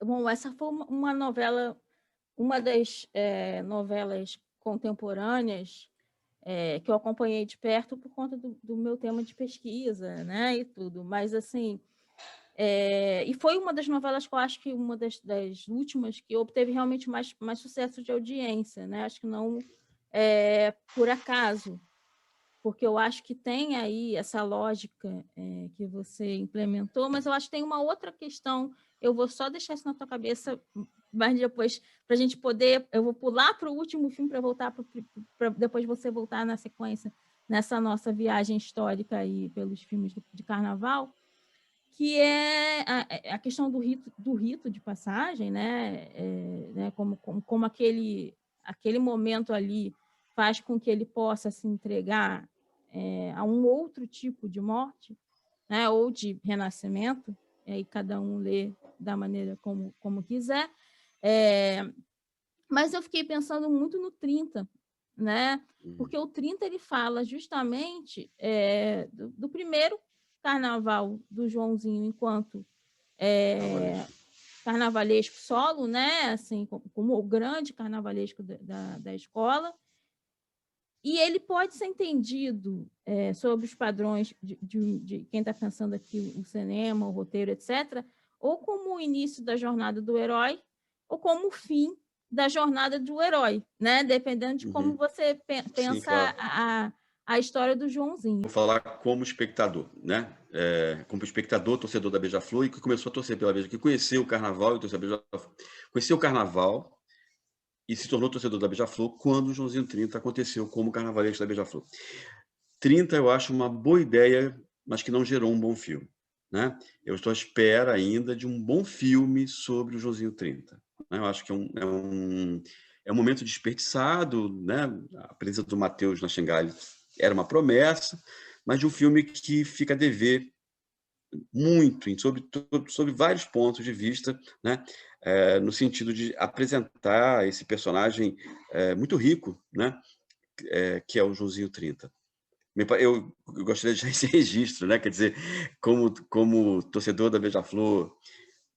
bom, essa foi uma novela, uma das novelas contemporâneas que eu acompanhei de perto por conta do meu tema de pesquisa, né, e tudo. Mas, assim, e foi uma das novelas que eu acho que uma das últimas que obteve realmente mais sucesso de audiência, né? Acho que não por acaso, porque eu acho que tem aí essa lógica que você implementou, mas eu acho que tem uma outra questão, eu vou só deixar isso na tua cabeça, mas depois, para a gente poder, eu vou pular para o último filme para voltar, para depois você voltar na sequência, nessa nossa viagem histórica aí pelos filmes de carnaval, que é a questão do rito de passagem, né? Como aquele momento ali faz com que ele possa se entregar a um outro tipo de morte, né? Ou de renascimento, e aí cada um lê da maneira como quiser. Mas eu fiquei pensando muito no 30, né? Porque o 30 ele fala justamente do primeiro carnaval do Joãozinho enquanto carnavalesco solo, né? Assim, como o grande carnavalesco da escola. E ele pode ser entendido sobre os padrões de quem está pensando aqui o cinema, o roteiro, etc., ou como o início da jornada do herói, ou como o fim da jornada do herói, né? Dependendo de como você pensa. Sim, claro. a história do Joãozinho. Vou falar como espectador, né? Como espectador, torcedor da Beija-Flor, e que começou a torcer pela Beija, que conheceu o Carnaval e torceu a Beija-Flor. Conheceu o Carnaval e se tornou torcedor da Beija-Flor quando o Joãozinho 30 aconteceu como carnavalesco da Beija-Flor. 30 eu acho uma boa ideia, mas que não gerou um bom filme, né? Eu estou à espera ainda de um bom filme sobre o Joãozinho 30. Né? Eu acho que é um momento desperdiçado, né? A presença do Matheus na Xangai era uma promessa, mas de um filme que fica a dever muito sobre vários pontos de vista, né? No sentido de apresentar esse personagem muito rico, né? Que é o Joãozinho 30. Eu gostaria de deixar esse registro, né? Quer dizer, como torcedor da Beija-Flor,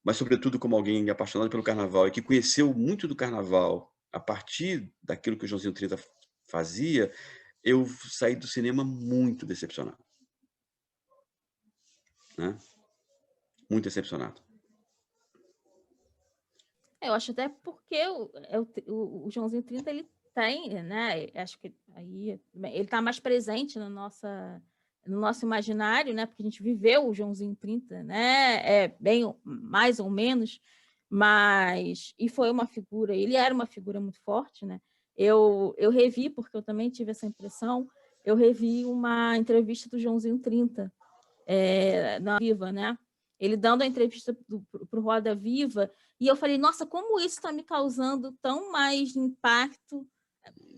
mas sobretudo como alguém apaixonado pelo Carnaval e que conheceu muito do Carnaval a partir daquilo que o Joãozinho 30 fazia, eu saí do cinema muito decepcionado, né? Muito decepcionado. Eu acho até porque o Joãozinho 30 ele tem, né? Acho que aí ele está mais presente no nosso imaginário, né? Porque a gente viveu o Joãozinho 30, né? Bem mais ou menos, mas e foi uma figura, ele era uma figura muito forte, né? Eu revi, porque eu também tive essa impressão, eu revi uma entrevista do Joãozinho 30 na Viva, né? Ele dando a entrevista para o Roda Viva, e eu falei, nossa, como isso está me causando tão mais impacto.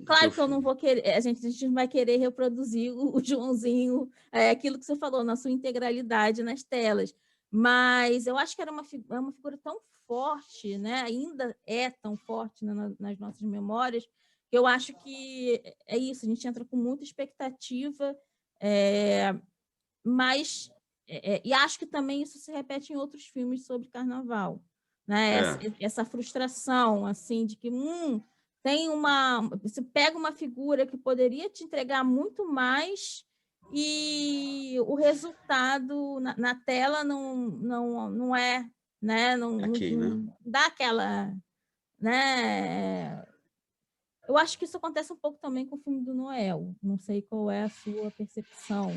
Claro que eu não vou querer, a gente não vai querer reproduzir o Joãozinho, aquilo que você falou, na sua integralidade nas telas, mas eu acho que era uma figura tão forte, né? Ainda é tão forte, né, nas nossas memórias, que eu acho que é isso, a gente entra com muita expectativa, mas e acho que também isso se repete em outros filmes sobre carnaval, né? Essa frustração assim de que você pega uma figura que poderia te entregar muito mais e o resultado na tela não é, né? Não dá aquela, né? Eu acho que isso acontece um pouco também com o filme do Noel. Não sei qual é a sua percepção.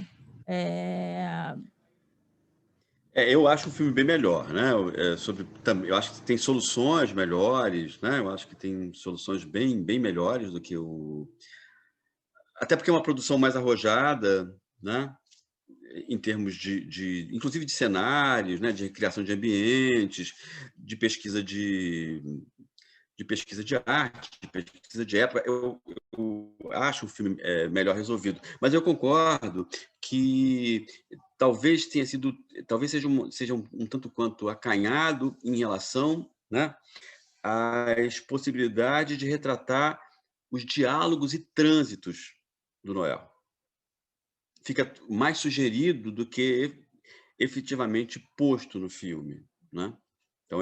Eu acho o filme bem melhor, né? Eu acho que tem soluções melhores, né? Eu acho que tem soluções bem melhores do que até porque é uma produção mais arrojada, né? Em termos inclusive de cenários, né? De criação de ambientes, de pesquisa de arte, de pesquisa de época. Eu acho o filme melhor resolvido, mas eu concordo que talvez seja um tanto quanto acanhado em relação, né, às possibilidades de retratar os diálogos e trânsitos do Noel. Fica mais sugerido do que efetivamente posto no filme, né? Então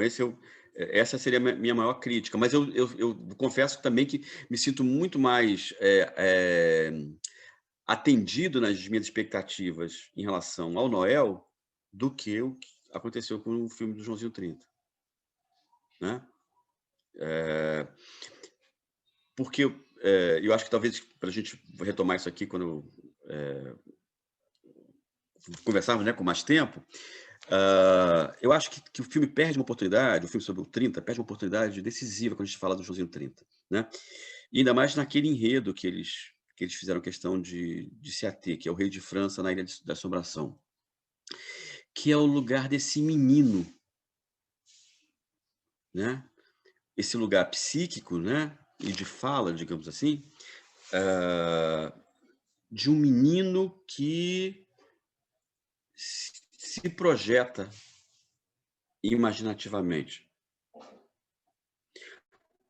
essa seria a minha maior crítica, mas eu confesso também que me sinto muito mais atendido nas minhas expectativas em relação ao Noel do que o que aconteceu com o filme do Joãozinho 30, né? Porque eu acho que talvez, para a gente retomar isso aqui quando conversarmos, né, com mais tempo, eu acho que o filme perde uma oportunidade, o filme sobre o 30 perde uma oportunidade decisiva quando a gente fala do Joãozinho 30, né? E ainda mais naquele enredo que eles fizeram questão de se ater, que é o Rei de França na Ilha da Assombração, que é o lugar desse menino, né? Esse lugar psíquico, né? E de fala, digamos assim, de um menino que se projeta imaginativamente.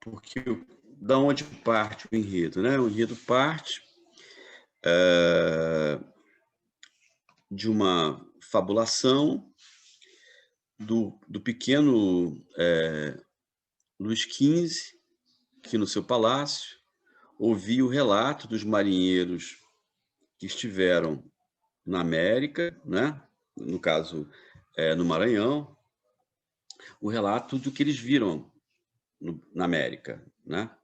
Porque da onde parte o enredo, né? O enredo parte de uma fabulação do pequeno Luís XV, que no seu palácio ouvia o relato dos marinheiros que estiveram na América, né? No caso, no Maranhão, o relato do que eles viram na América, né?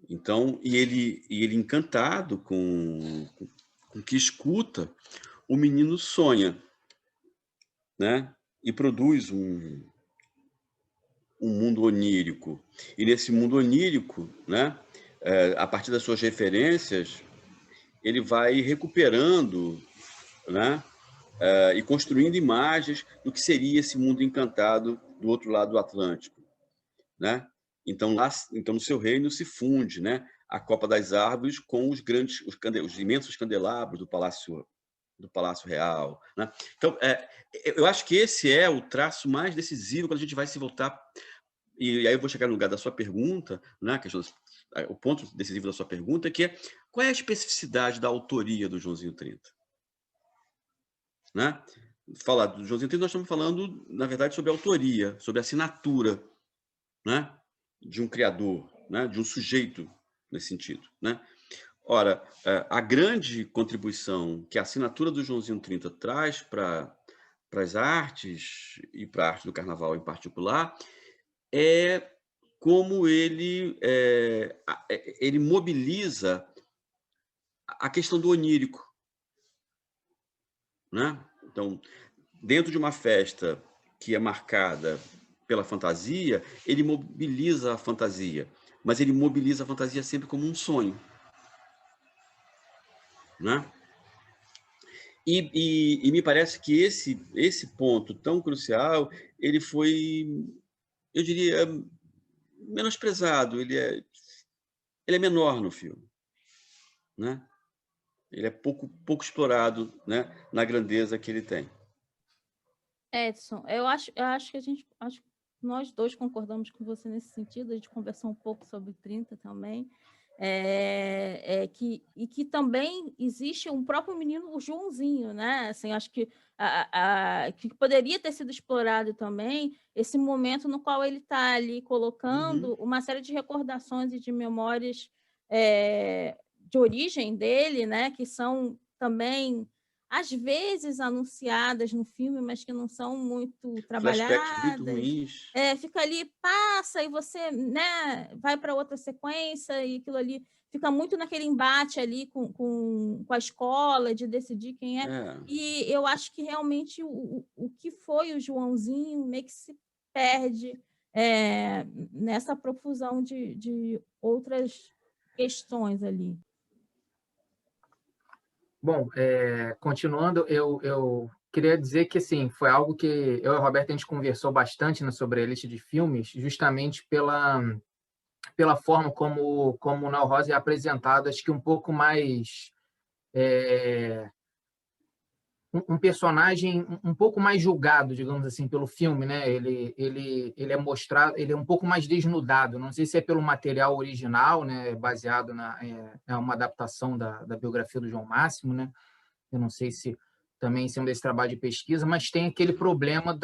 Então, e ele encantado com o que escuta, o menino sonha, né? E produz um mundo onírico. E nesse mundo onírico, né? A partir das suas referências, ele vai recuperando, né? E construindo imagens do que seria esse mundo encantado do outro lado do Atlântico, né? Então no seu reino se funde, né, a copa das árvores com os imensos candelabros do Palácio Real, né? Então eu acho que esse é o traço mais decisivo quando a gente vai se voltar, e aí eu vou chegar no lugar da sua pergunta, né, o ponto decisivo da sua pergunta, que é qual é a especificidade da autoria do Joãozinho 30, né? Falar do Joãozinho 30, nós estamos falando, na verdade, sobre a autoria, sobre a assinatura, né, de um criador, né, de um sujeito nesse sentido, né? Ora, a grande contribuição que a assinatura do Joãozinho 30 traz para as artes e para a arte do carnaval em particular é como ele mobiliza a questão do onírico, né? Então, dentro de uma festa que é marcada pela fantasia, ele mobiliza a fantasia, mas ele mobiliza a fantasia sempre como um sonho, né? E me parece que esse ponto tão crucial, ele foi, eu diria, menosprezado, ele é menor no filme, né? Ele é pouco explorado, né, na grandeza que ele tem. Edson, eu acho que acho que nós dois concordamos com você nesse sentido. A gente conversou um pouco sobre 30 também. Que também existe um próprio menino, o Joãozinho, né? Assim, acho que, que poderia ter sido explorado também esse momento no qual ele está ali colocando uma série de recordações e de memórias de origem dele, né? Que são também às vezes anunciadas no filme, mas que não são muito Flashbacks muito trabalhadas. ruins. Fica ali, passa, e você, né, vai para outra sequência, e aquilo ali fica muito naquele embate ali com a escola, de decidir quem é. E eu acho que realmente o que foi o Joãozinho meio que se perde nessa profusão de outras questões ali. Bom, continuando, eu queria dizer que assim, foi algo que eu e o Roberto a gente conversou bastante, né, sobre a lista de filmes, justamente pela forma como o Nau Rosa é apresentado, acho que um pouco mais um personagem um pouco mais julgado, digamos assim, pelo filme, né? Ele é mostrado, ele é um pouco mais desnudado. Não sei se é pelo material original, né? Baseado é uma adaptação da biografia do João Máximo, né? Eu não sei se também em cima desse trabalho de pesquisa, mas tem aquele problema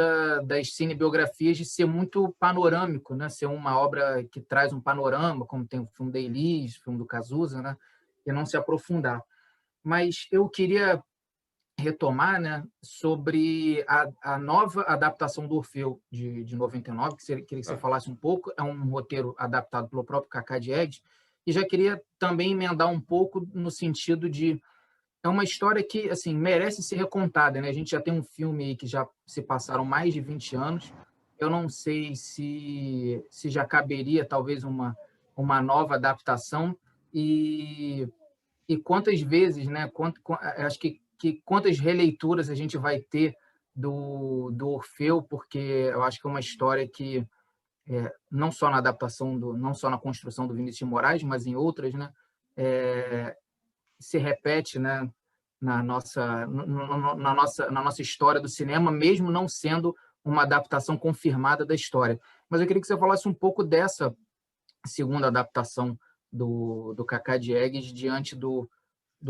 das cinebiografias de ser muito panorâmico, né? Ser uma obra que traz um panorama, como tem o filme da Elis, o filme do Cazuza, né? E não se aprofundar. Mas eu queria retomar, né, sobre a nova adaptação do Orfeu de 99, queria que você falasse um pouco. É um roteiro adaptado pelo próprio Cacá Diegues, e já queria também emendar um pouco no sentido de é uma história que assim merece ser recontada, né? A gente já tem um filme aí que já se passaram mais de 20 anos. Eu não sei se já caberia talvez uma nova adaptação e quantas vezes, né? Acho que quantas releituras a gente vai ter do Orfeu, porque eu acho que é uma história que não só na adaptação não só na construção do Vinícius de Moraes, mas em outras, né? Se repete, né? Na nossa história do cinema, mesmo não sendo uma adaptação confirmada da história. Mas eu queria que você falasse um pouco dessa segunda adaptação do Cacá Diegues diante do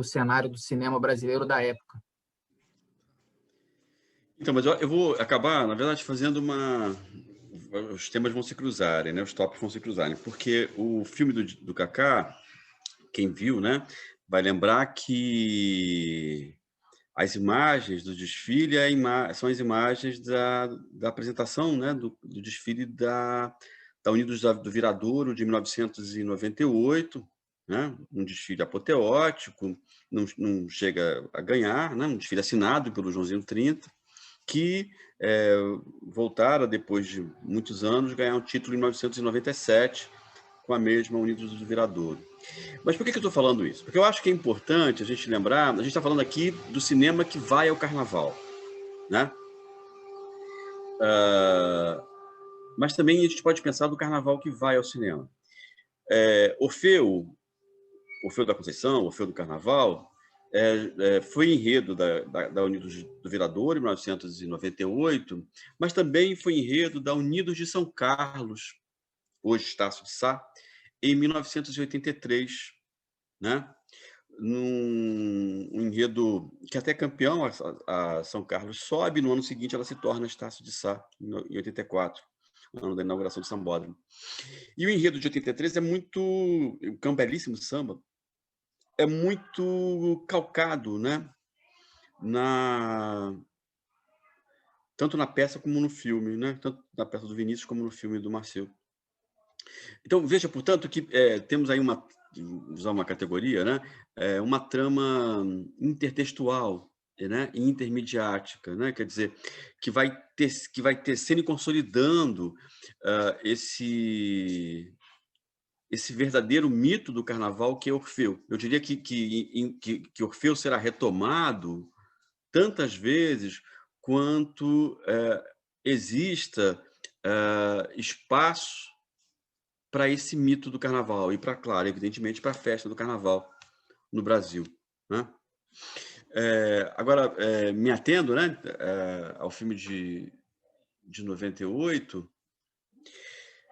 cenário do cinema brasileiro da época. Então, mas eu vou acabar, na verdade, fazendo os temas vão se cruzarem, né? Os tópicos vão se cruzarem, porque o filme do Cacá, quem viu, né, vai lembrar que as imagens do desfile são as imagens da apresentação, né, do desfile da Unidos do Viradouro de 1998, né, um desfile apoteótico, não chega a ganhar, né, um desfile assinado pelo Joãozinho 30, que voltaram, depois de muitos anos, ganhar um título em 1997 com a mesma Unidos do Viradouro. Mas por que eu estou falando isso? Porque eu acho que é importante a gente lembrar, a gente está falando aqui do cinema que vai ao carnaval, né? Mas também a gente pode pensar do carnaval que vai ao cinema. Orfeu da Conceição, Orfeu do Carnaval, foi enredo da Unidos do Viradouro, em 1998, mas também foi enredo da Unidos de São Carlos, hoje Estácio de Sá, em 1983, né? Num enredo que até campeão, a São Carlos sobe, no ano seguinte ela se torna Estácio de Sá, em 84, no ano da inauguração do Sambódromo. E o enredo de 83 que é um belíssimo samba, é muito calcado, né? Tanto na peça como no filme, né? Tanto na peça do Vinícius como no filme do Marcel. Então, veja, portanto, que temos aí usar uma categoria, né? Uma trama intertextual, né, e intermediática, né? Quer dizer, que vai ter sendo consolidando esse verdadeiro mito do carnaval que é Orfeu. Eu diria que Orfeu será retomado tantas vezes quanto exista espaço para esse mito do carnaval e para, claro, evidentemente, para a festa do carnaval no Brasil, né? Agora, me atendo, né, ao filme de 98.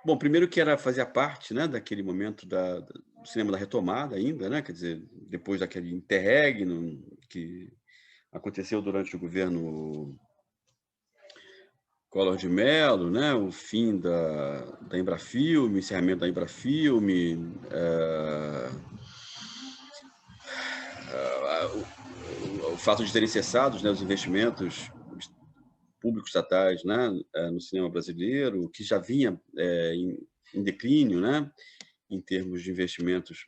Bom, primeiro que fazia parte, né, daquele momento do cinema da retomada ainda, né, quer dizer, depois daquele interregno que aconteceu durante o governo Collor de Mello, né, o fim da Embrafilme, o encerramento da Embrafilme, o fato de terem cessado, né, os investimentos públicos estatais, né, no cinema brasileiro, que já vinha em declínio, né, em termos de investimentos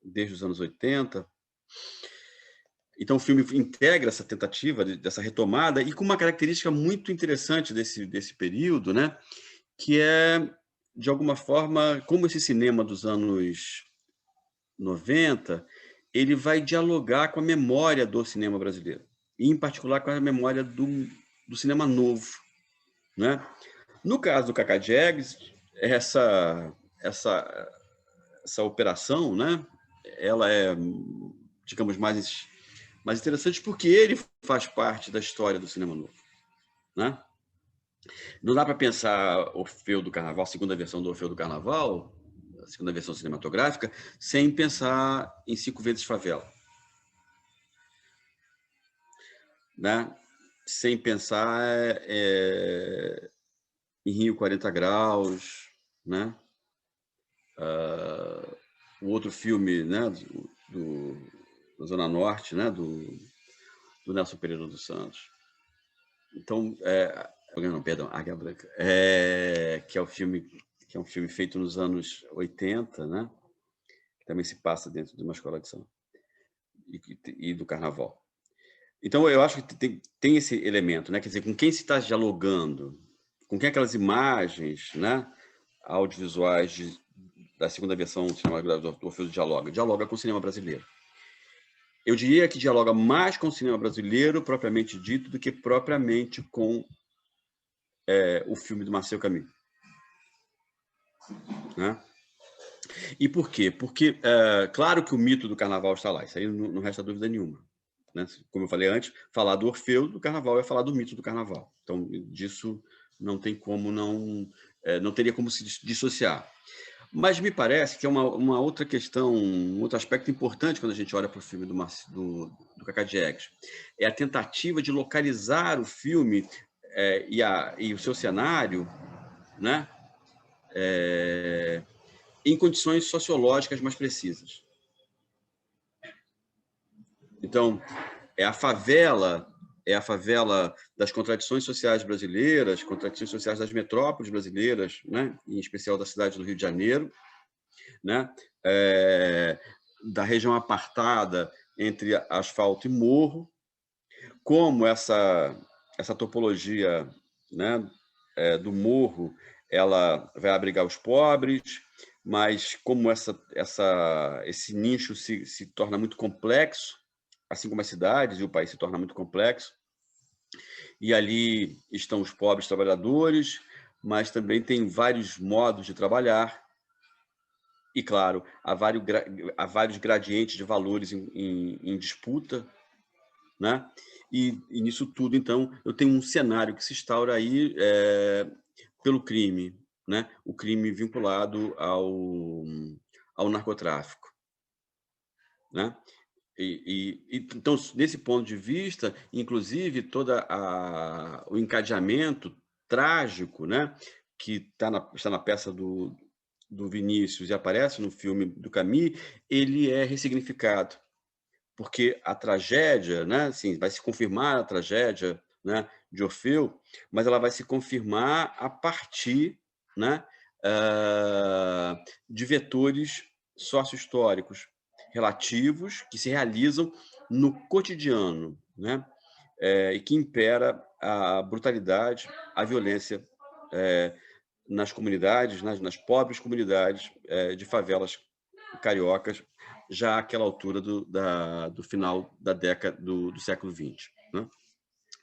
desde os anos 80. Então, o filme integra essa tentativa dessa retomada e com uma característica muito interessante desse período, né, que é, de alguma forma, como esse cinema dos anos 90, ele vai dialogar com a memória do cinema brasileiro, e, em particular, com a memória do cinema novo, né? No caso do Cacá Diegues, essa operação, né, ela é, digamos, mais interessante porque ele faz parte da história do cinema novo, né? Não dá para pensar Orfeu do Carnaval, a segunda versão do Orfeu do Carnaval, a segunda versão cinematográfica, sem pensar em 5 Vezes Favela, né? Sem pensar em Rio 40 Graus, né? O outro filme, né, da Zona Norte, né, do Nelson Pereira dos Santos. Então, não, perdão, Águia Branca, que é um filme feito nos anos 80, né? Que também se passa dentro de uma escola de samba e do carnaval. Então, eu acho que tem esse elemento, né? Quer dizer, com quem se está dialogando, com quem aquelas imagens, né, audiovisuais da segunda versão cinematográfica do Orfeu dialoga com o cinema brasileiro. Eu diria que dialoga mais com o cinema brasileiro, propriamente dito, do que propriamente com o filme do Marcel Camus. Né? E por quê? Porque, claro que o mito do carnaval está lá, isso aí não resta dúvida nenhuma. Né? Como eu falei antes, falar do Orfeu do carnaval é falar do mito do carnaval. Então, disso não tem como não teria como se dissociar. Mas me parece que é uma outra questão, um outro aspecto importante quando a gente olha para o filme do Cacá Diegues. É a tentativa de localizar o filme e o seu cenário, né, em condições sociológicas mais precisas. Então, é a favela das contradições sociais brasileiras, contradições sociais das metrópoles brasileiras, né, em especial da cidade do Rio de Janeiro, né, da região apartada entre asfalto e morro, como essa topologia, né, do morro ela vai abrigar os pobres, mas como esse nicho se torna muito complexo, assim como as cidades e o país se torna muito complexo, e ali estão os pobres trabalhadores, mas também tem vários modos de trabalhar, e, claro, há vários gradientes de valores em disputa, né? E nisso tudo, então, eu tenho um cenário que se instaura aí pelo crime, né? O crime vinculado ao narcotráfico, né? Então, desse ponto de vista, inclusive, todo o encadeamento trágico, né, que está na peça do Vinícius e aparece no filme do Camus, ele é ressignificado, porque a tragédia, né, assim, vai se confirmar a tragédia, né, de Orfeu, mas ela vai se confirmar a partir, né, de vetores sócio-históricos relativos que se realizam no cotidiano, né? E que impera a brutalidade, a violência nas comunidades, nas pobres comunidades de favelas cariocas, já àquela altura do final da década do século XX, né?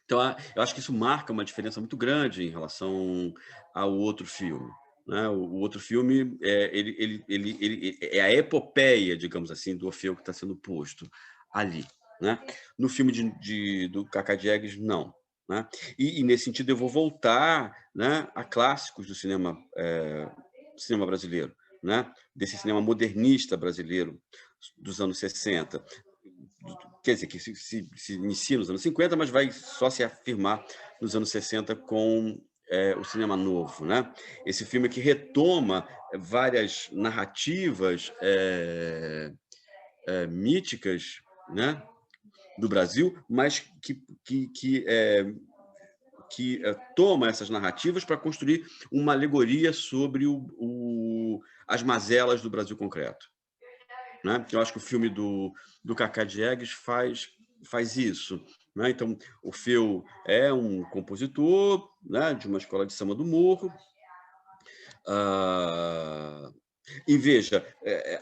Então, eu acho que isso marca uma diferença muito grande em relação ao outro filme, né? O outro filme ele é a epopeia, digamos assim, do Orfeu que está sendo posto ali, né? No filme do Cacá Diegues, não. Né? E, nesse sentido, eu vou voltar, né, a clássicos do cinema brasileiro, né? Desse cinema modernista brasileiro dos anos 60. Quer dizer, que se inicia nos anos 50, mas vai só se afirmar nos anos 60 com o cinema novo, né? Esse filme que retoma várias narrativas míticas, né, do Brasil, mas que toma essas narrativas para construir uma alegoria sobre as mazelas do Brasil concreto, né? Eu acho que o filme do Cacá Diegues faz isso, né? Então, o Orfeu é um compositor, né, de uma escola de samba do Morro. E veja,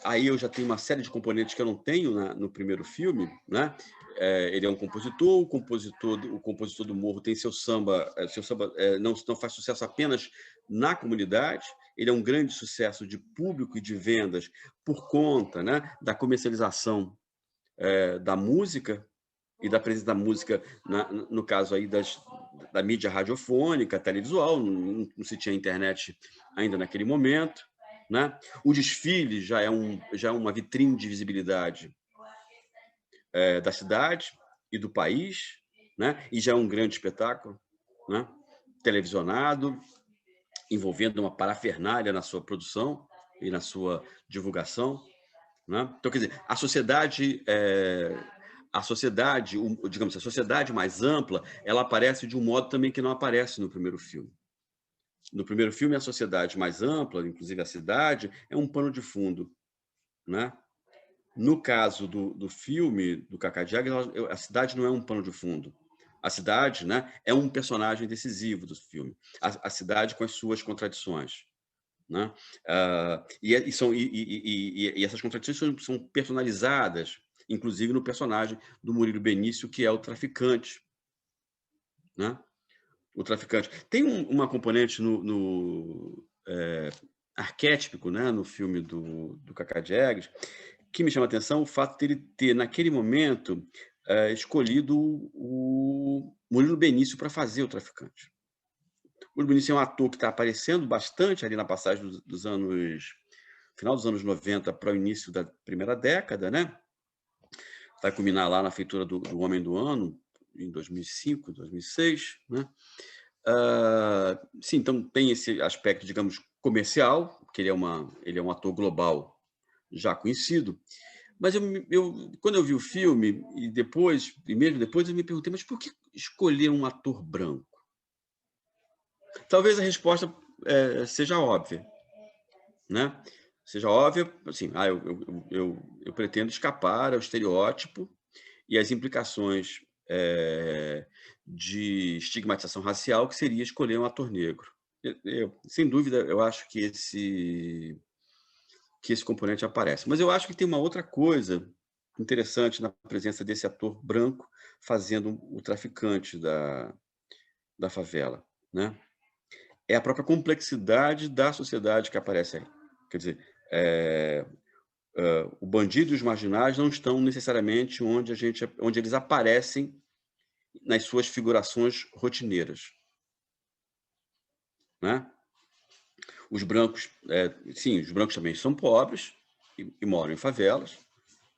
aí eu já tenho uma série de componentes que eu não tenho no primeiro filme, né? Ele é um compositor, o compositor do Morro tem seu samba não faz sucesso apenas na comunidade, ele é um grande sucesso de público e de vendas por conta, né, da comercialização da música e da presença da música, no caso aí da mídia radiofônica, televisual, não se tinha internet ainda naquele momento, né? O desfile já é uma vitrine de visibilidade da cidade e do país, né? E já é um grande espetáculo, né? Televisionado, envolvendo uma parafernália na sua produção e na sua divulgação, né? Então, quer dizer, a sociedade, digamos, a sociedade mais ampla, ela aparece de um modo também que não aparece no primeiro filme. No primeiro filme, a sociedade mais ampla, inclusive a cidade, é um pano de fundo, né? No caso do filme do Cacá Diegues, a cidade não é um pano de fundo. A cidade, né, é um personagem decisivo do filme. A cidade com as suas contradições, né? E essas contradições são personalizadas, inclusive no personagem do Murilo Benício, que é o traficante, né? O traficante. Tem uma componente no arquétipico, né, no filme do Cacá Diegues, que me chama a atenção o fato de ele ter, naquele momento, escolhido o Murilo Benício para fazer o traficante. O Murilo Benício é um ator que está aparecendo bastante ali na passagem final dos anos 90 para o início da primeira década, né? Vai culminar lá na feitura do Homem do Ano, em 2005, 2006, né? Sim, então tem esse aspecto, digamos, comercial, que ele é um ator global já conhecido, mas quando eu vi o filme e mesmo depois eu me perguntei, mas por que escolher um ator branco? Talvez a resposta seja óbvia, né? Seja óbvia, assim, eu pretendo escapar ao estereótipo e às implicações de estigmatização racial que seria escolher um ator negro. Sem dúvida, eu acho que esse componente aparece. Mas eu acho que tem uma outra coisa interessante na presença desse ator branco fazendo o traficante da favela, né? É a própria complexidade da sociedade que aparece aí. Quer dizer, o bandido e os marginais não estão necessariamente onde eles aparecem nas suas figurações rotineiras, né? Os brancos, sim, os brancos também são pobres e moram em favelas,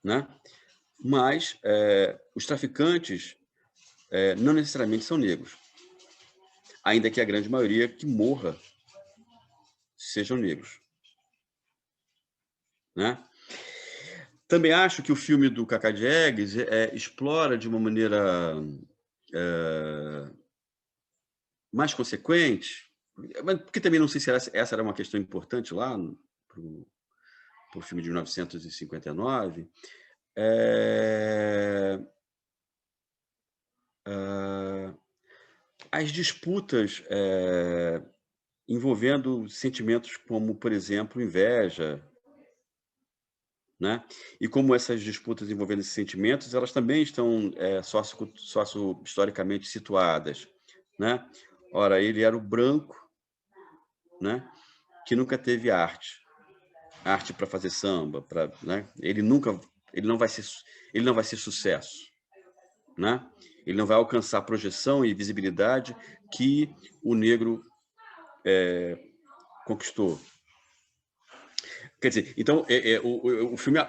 né? Mas os traficantes não necessariamente são negros, ainda que a grande maioria que morra sejam negros, né? Também acho que o filme do Cacá Diegues explora de uma maneira mais consequente, porque também não sei se essa era uma questão importante lá para o filme de 1959, as disputas envolvendo sentimentos como, por exemplo, inveja, né? E como essas disputas envolvendo esses sentimentos, elas também estão socio-historicamente situadas, né? Ora, ele era o branco, né? Que nunca teve arte para fazer samba, né? Ele não vai ser sucesso, né? Ele não vai alcançar a projeção e visibilidade que o negro conquistou. Quer dizer, então o filme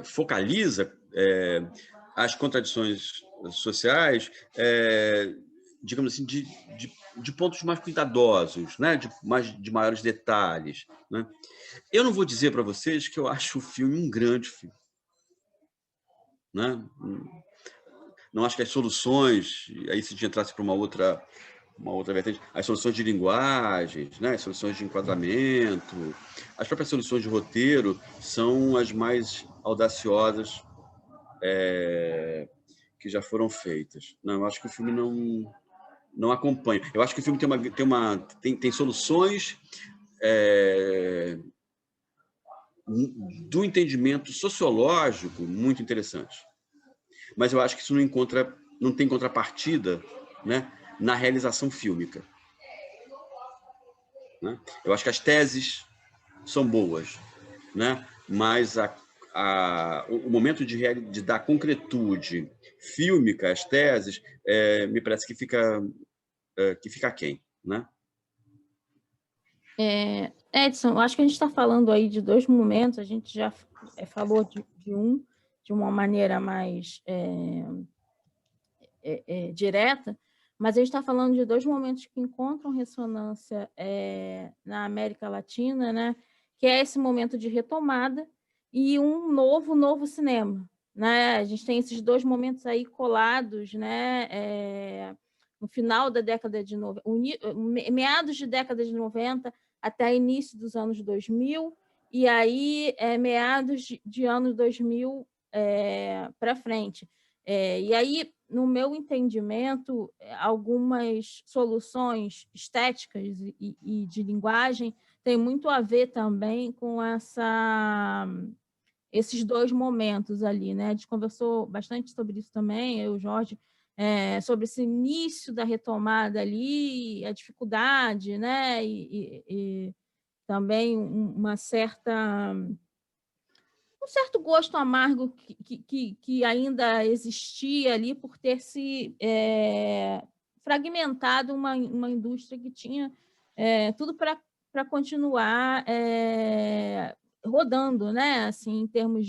focaliza as contradições sociais, digamos assim, de pontos mais cuidadosos, né? de maiores detalhes, né? Eu não vou dizer para vocês que eu acho o filme um grande filme, né? Não acho que as soluções, aí se a gente entrasse para uma outra vertente, as soluções de linguagens, né? As soluções de enquadramento, as próprias soluções de roteiro são as mais audaciosas que já foram feitas. Não, eu acho que o filme não acompanha. Eu acho que o filme tem soluções do entendimento sociológico muito interessantes. Mas eu acho que isso não tem contrapartida, né, na realização fílmica, né? Eu acho que as teses são boas, né? Mas o momento de dar concretude fílmica às teses me parece que fica aquém, né? Edson, eu acho que a gente está falando aí de dois momentos, a gente já falou de uma maneira mais direta, mas a gente está falando de dois momentos que encontram ressonância na América Latina, né? Que é esse momento de retomada e um novo cinema, né? A gente tem esses dois momentos aí colados, né? No final da década de 90, meados de década de 90 até início dos anos 2000, e aí meados de anos 2000 para frente. E aí, no meu entendimento, algumas soluções estéticas e de linguagem têm muito a ver também com esses dois momentos ali, né? A gente conversou bastante sobre isso também, eu e o Jorge, sobre esse início da retomada ali, a dificuldade, né? E também um certo gosto amargo que ainda existia ali por ter se fragmentado uma indústria que tinha tudo para continuar rodando, né? Assim, em termos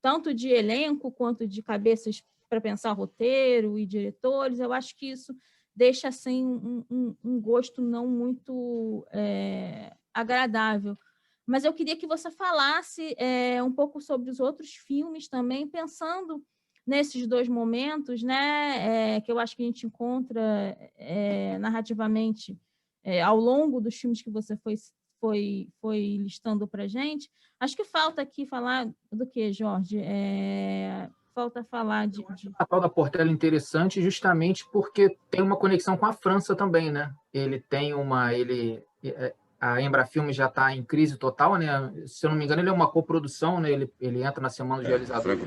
tanto de elenco quanto de cabeças para pensar roteiro e diretores. Eu acho que isso deixa assim um gosto não muito agradável. Mas eu queria que você falasse um pouco sobre os outros filmes também, pensando nesses dois momentos, né, que eu acho que a gente encontra narrativamente ao longo dos filmes que você foi listando para a gente. Acho que falta aqui falar do que, Jorge? Falta falar de... A Natal da Portela é interessante justamente porque tem uma conexão com a França também, né? A Embrafilme já está em crise total, né? Se eu não me engano, ele é uma coprodução, né? Ele entra na Semana dos Realizadores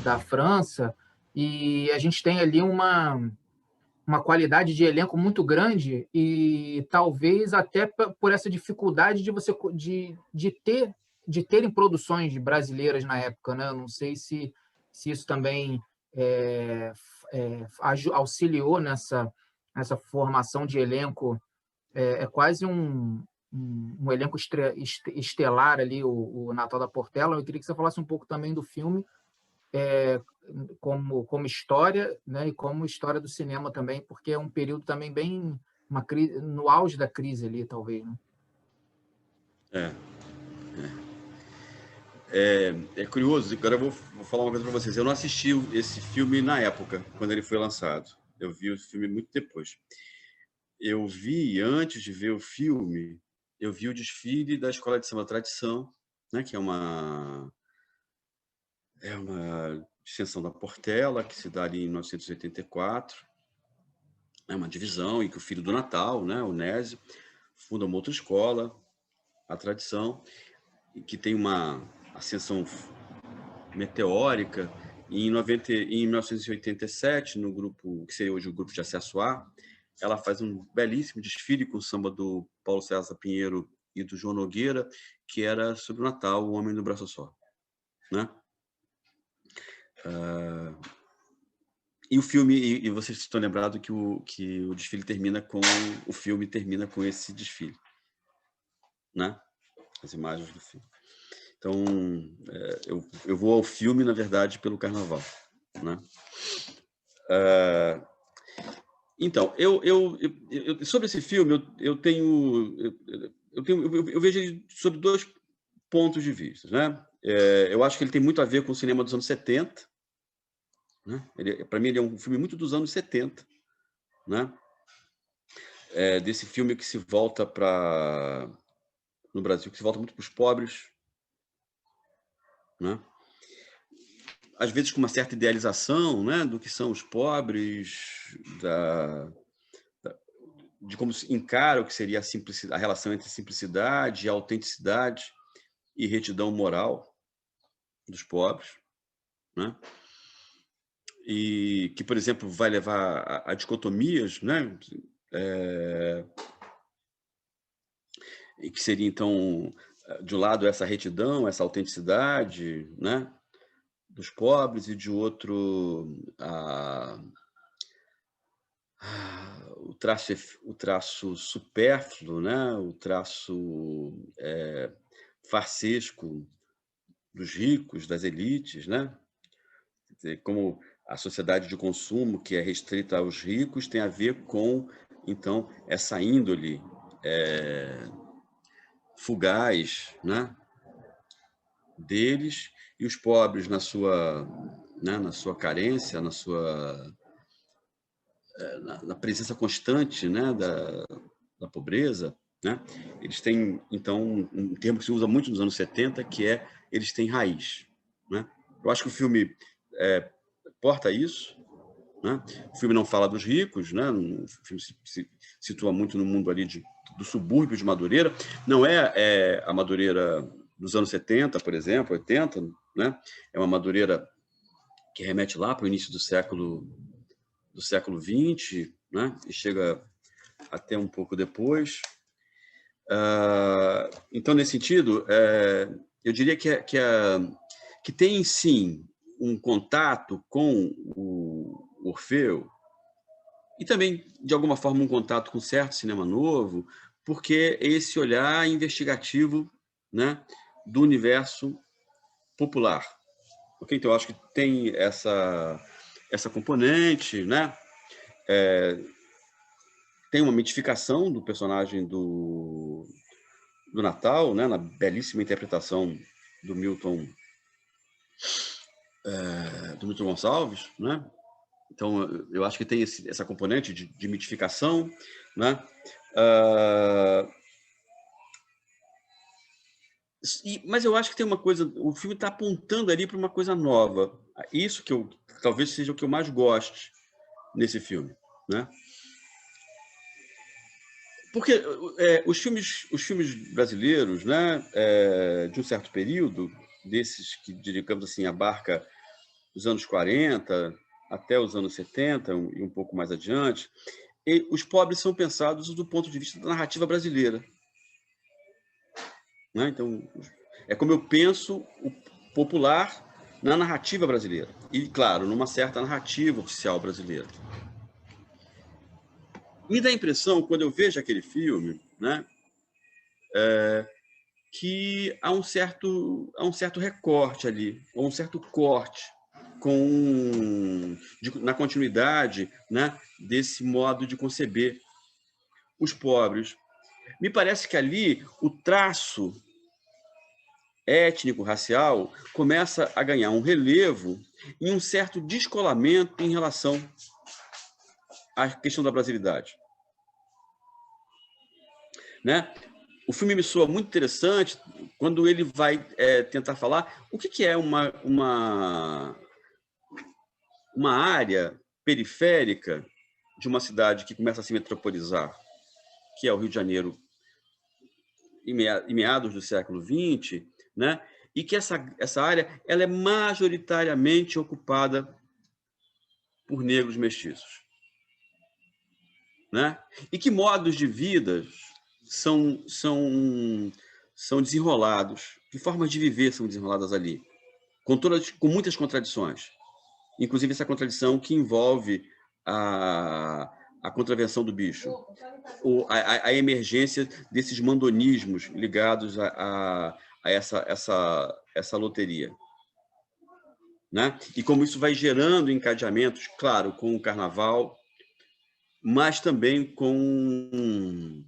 da França, e a gente tem ali uma qualidade de elenco muito grande e talvez até por essa dificuldade de terem produções brasileiras na época, né? Eu não sei se isso também auxiliou nessa formação de elenco. É quase um elenco estelar ali, o Natal da Portela. Eu queria que você falasse um pouco também do filme, como história, né, e como história do cinema também, porque é um período também bem no auge da crise ali, talvez, né? É curioso, agora eu vou falar uma coisa para vocês. Eu não assisti esse filme na época, quando ele foi lançado. Eu vi o filme muito depois. Eu vi, antes de ver o filme, eu vi o desfile da Escola de Samba Tradição, né, que é uma Extensão da Portela, que se dá ali em 1984, é uma divisão em que o filho do Natal, né, o Nésio, funda uma outra escola, a Tradição, que tem uma ascensão meteórica. Em 1987, no grupo, que seria hoje o Grupo de Acesso A, ela faz um belíssimo desfile com o samba do Paulo César Pinheiro e do João Nogueira, que era sobre o Natal, o Homem do Braço Só, né? E o filme, e vocês estão lembrados que o desfile termina com, o filme termina com esse desfile, né? As imagens do filme. Então, eu vou ao filme, na verdade, pelo carnaval, né? Então, sobre esse filme, eu vejo ele sob 2 pontos de vista, né? Eu acho que ele tem muito a ver com o cinema dos anos 70, né? Para mim, ele é um filme muito dos anos 70, né? Desse filme que se volta para, no Brasil, que se volta muito para os pobres, né? Às vezes com uma certa idealização, né, do que são os pobres, de como se encara o que seria a relação entre simplicidade, autenticidade e retidão moral dos pobres, né? E que, por exemplo, vai levar a dicotomias, né? E que seria, então, de um lado, essa retidão, essa autenticidade, né, dos pobres, e de outro, o traço supérfluo, né, o traço farsesco dos ricos, das elites, né? Como a sociedade de consumo, que é restrita aos ricos, tem a ver com, então, essa índole fugaz, né, deles, e os pobres na sua carência, na presença constante, né, da pobreza, né? Eles têm, então, um termo que se usa muito nos anos 70, que é eles têm raiz, né? Eu acho que o filme porta isso, né? O filme não fala dos ricos, né? O filme se situa muito no mundo ali do subúrbio de Madureira. Não é a Madureira dos anos 70, por exemplo, 80, né? É uma Madureira que remete lá para o início do século XX, né? E chega até um pouco depois. Então, nesse sentido, eu diria que tem, sim, um contato com o Orfeu, e também, de alguma forma, um contato com certo cinema novo, porque esse olhar investigativo, né, do universo popular. Okay? Então, eu acho que tem essa componente, né? Tem uma mitificação do personagem do Natal, né, na belíssima interpretação do Milton Gonçalves, né? Então, eu acho que tem essa componente de mitificação, né? Mas eu acho que tem uma coisa, o filme está apontando ali para uma coisa nova. Isso que talvez seja o que eu mais goste nesse filme, né? Porque os filmes brasileiros, né, de um certo período, desses que, digamos assim, abarca os anos 40 até os anos 70 e um pouco mais adiante, e os pobres são pensados do ponto de vista da narrativa brasileira, né? Então, é como eu penso o popular na narrativa brasileira. E, claro, numa certa narrativa oficial brasileira. Me dá a impressão, quando eu vejo aquele filme, né, que há um certo recorte ali, ou um certo corte na continuidade, né, desse modo de conceber os pobres. Me parece que ali o traço étnico-racial começa a ganhar um relevo e um certo descolamento em relação à questão da brasilidade, né? O filme me soa muito interessante quando ele vai tentar falar o que é uma uma área periférica de uma cidade que começa a se metropolizar, que é o Rio de Janeiro, em meados do século XX, né? E que essa área ela é majoritariamente ocupada por negros mestiços, né? E que modos de vida são desenrolados, que formas de viver são desenroladas ali, com muitas contradições, inclusive essa contradição que envolve a contravenção do bicho, a emergência desses mandonismos ligados a essa loteria, né? E como isso vai gerando encadeamentos, claro, com o carnaval, mas também com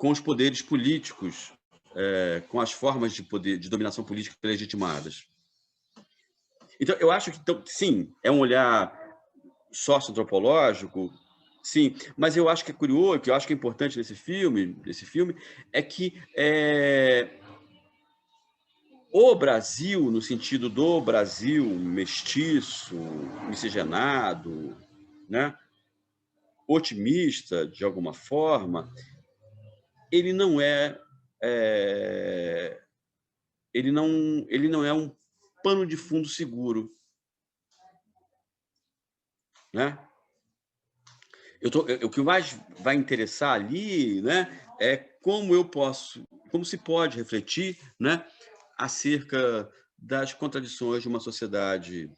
os poderes políticos, com as formas de poder, de dominação política legitimadas. Então, eu acho que, sim, é um olhar socioantropológico, sim, mas eu acho que é curioso, que eu acho que é importante nesse filme é que o Brasil, no sentido do Brasil mestiço, miscigenado, né, otimista, de alguma forma, ele não é um pano de fundo seguro, né? O que mais vai interessar ali, né, é como se pode refletir, né, acerca das contradições de uma sociedade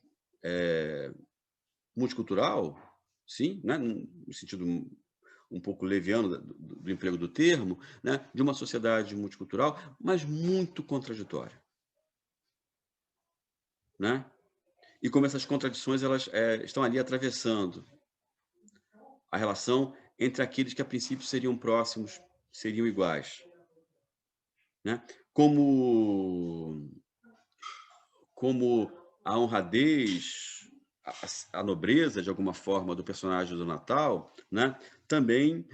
multicultural, sim, né, no sentido um pouco leviano do emprego do termo, né, de uma sociedade multicultural, mas muito contraditória, né? E como essas contradições elas estão ali atravessando a relação entre aqueles que a princípio seriam próximos, seriam iguais, né? Como a honradez, a nobreza, de alguma forma, do personagem do Natal, né? Também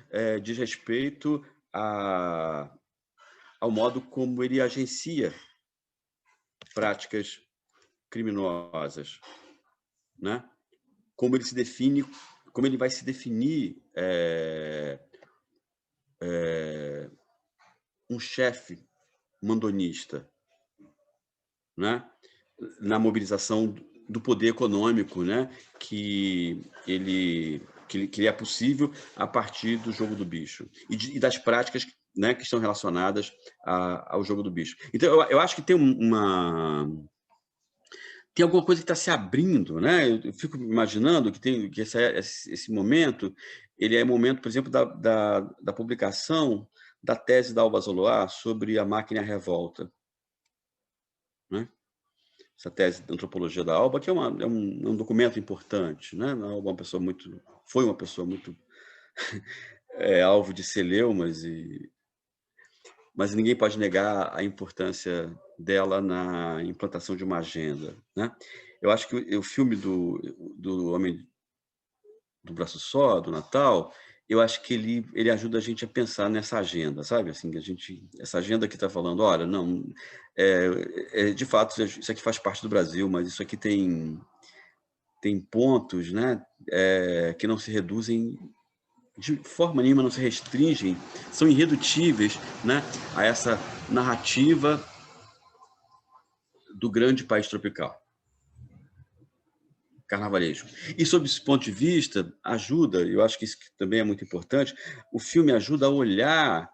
diz respeito ao modo como ele agencia práticas criminosas, né? Como ele se define, como ele vai se definir um chefe mandonista, né? Na mobilização do poder econômico, né? Que é possível a partir do jogo do bicho e das práticas, né, que estão relacionadas ao jogo do bicho. Então, eu acho que tem alguma coisa que está se abrindo, né? Eu fico imaginando que esse momento ele é o momento, por exemplo, da publicação da tese da Alba Zoloar sobre a máquina e a revolta, né? Essa tese de antropologia da Alba, que é um documento importante, né? A Alba foi uma pessoa muito alvo de celeumas, mas ninguém pode negar a importância dela na implantação de uma agenda, né? Eu acho que o filme do Homem do Braço Só, do Natal, eu acho que ele ajuda a gente a pensar nessa agenda, sabe? Assim, essa agenda que está falando, olha, não, de fato, isso aqui faz parte do Brasil, mas isso aqui tem pontos, né, que não se reduzem, de forma nenhuma não se restringem, são irredutíveis, né, a essa narrativa do grande país tropical, carnavalesco. E, sob esse ponto de vista, eu acho que isso também é muito importante, o filme ajuda a olhar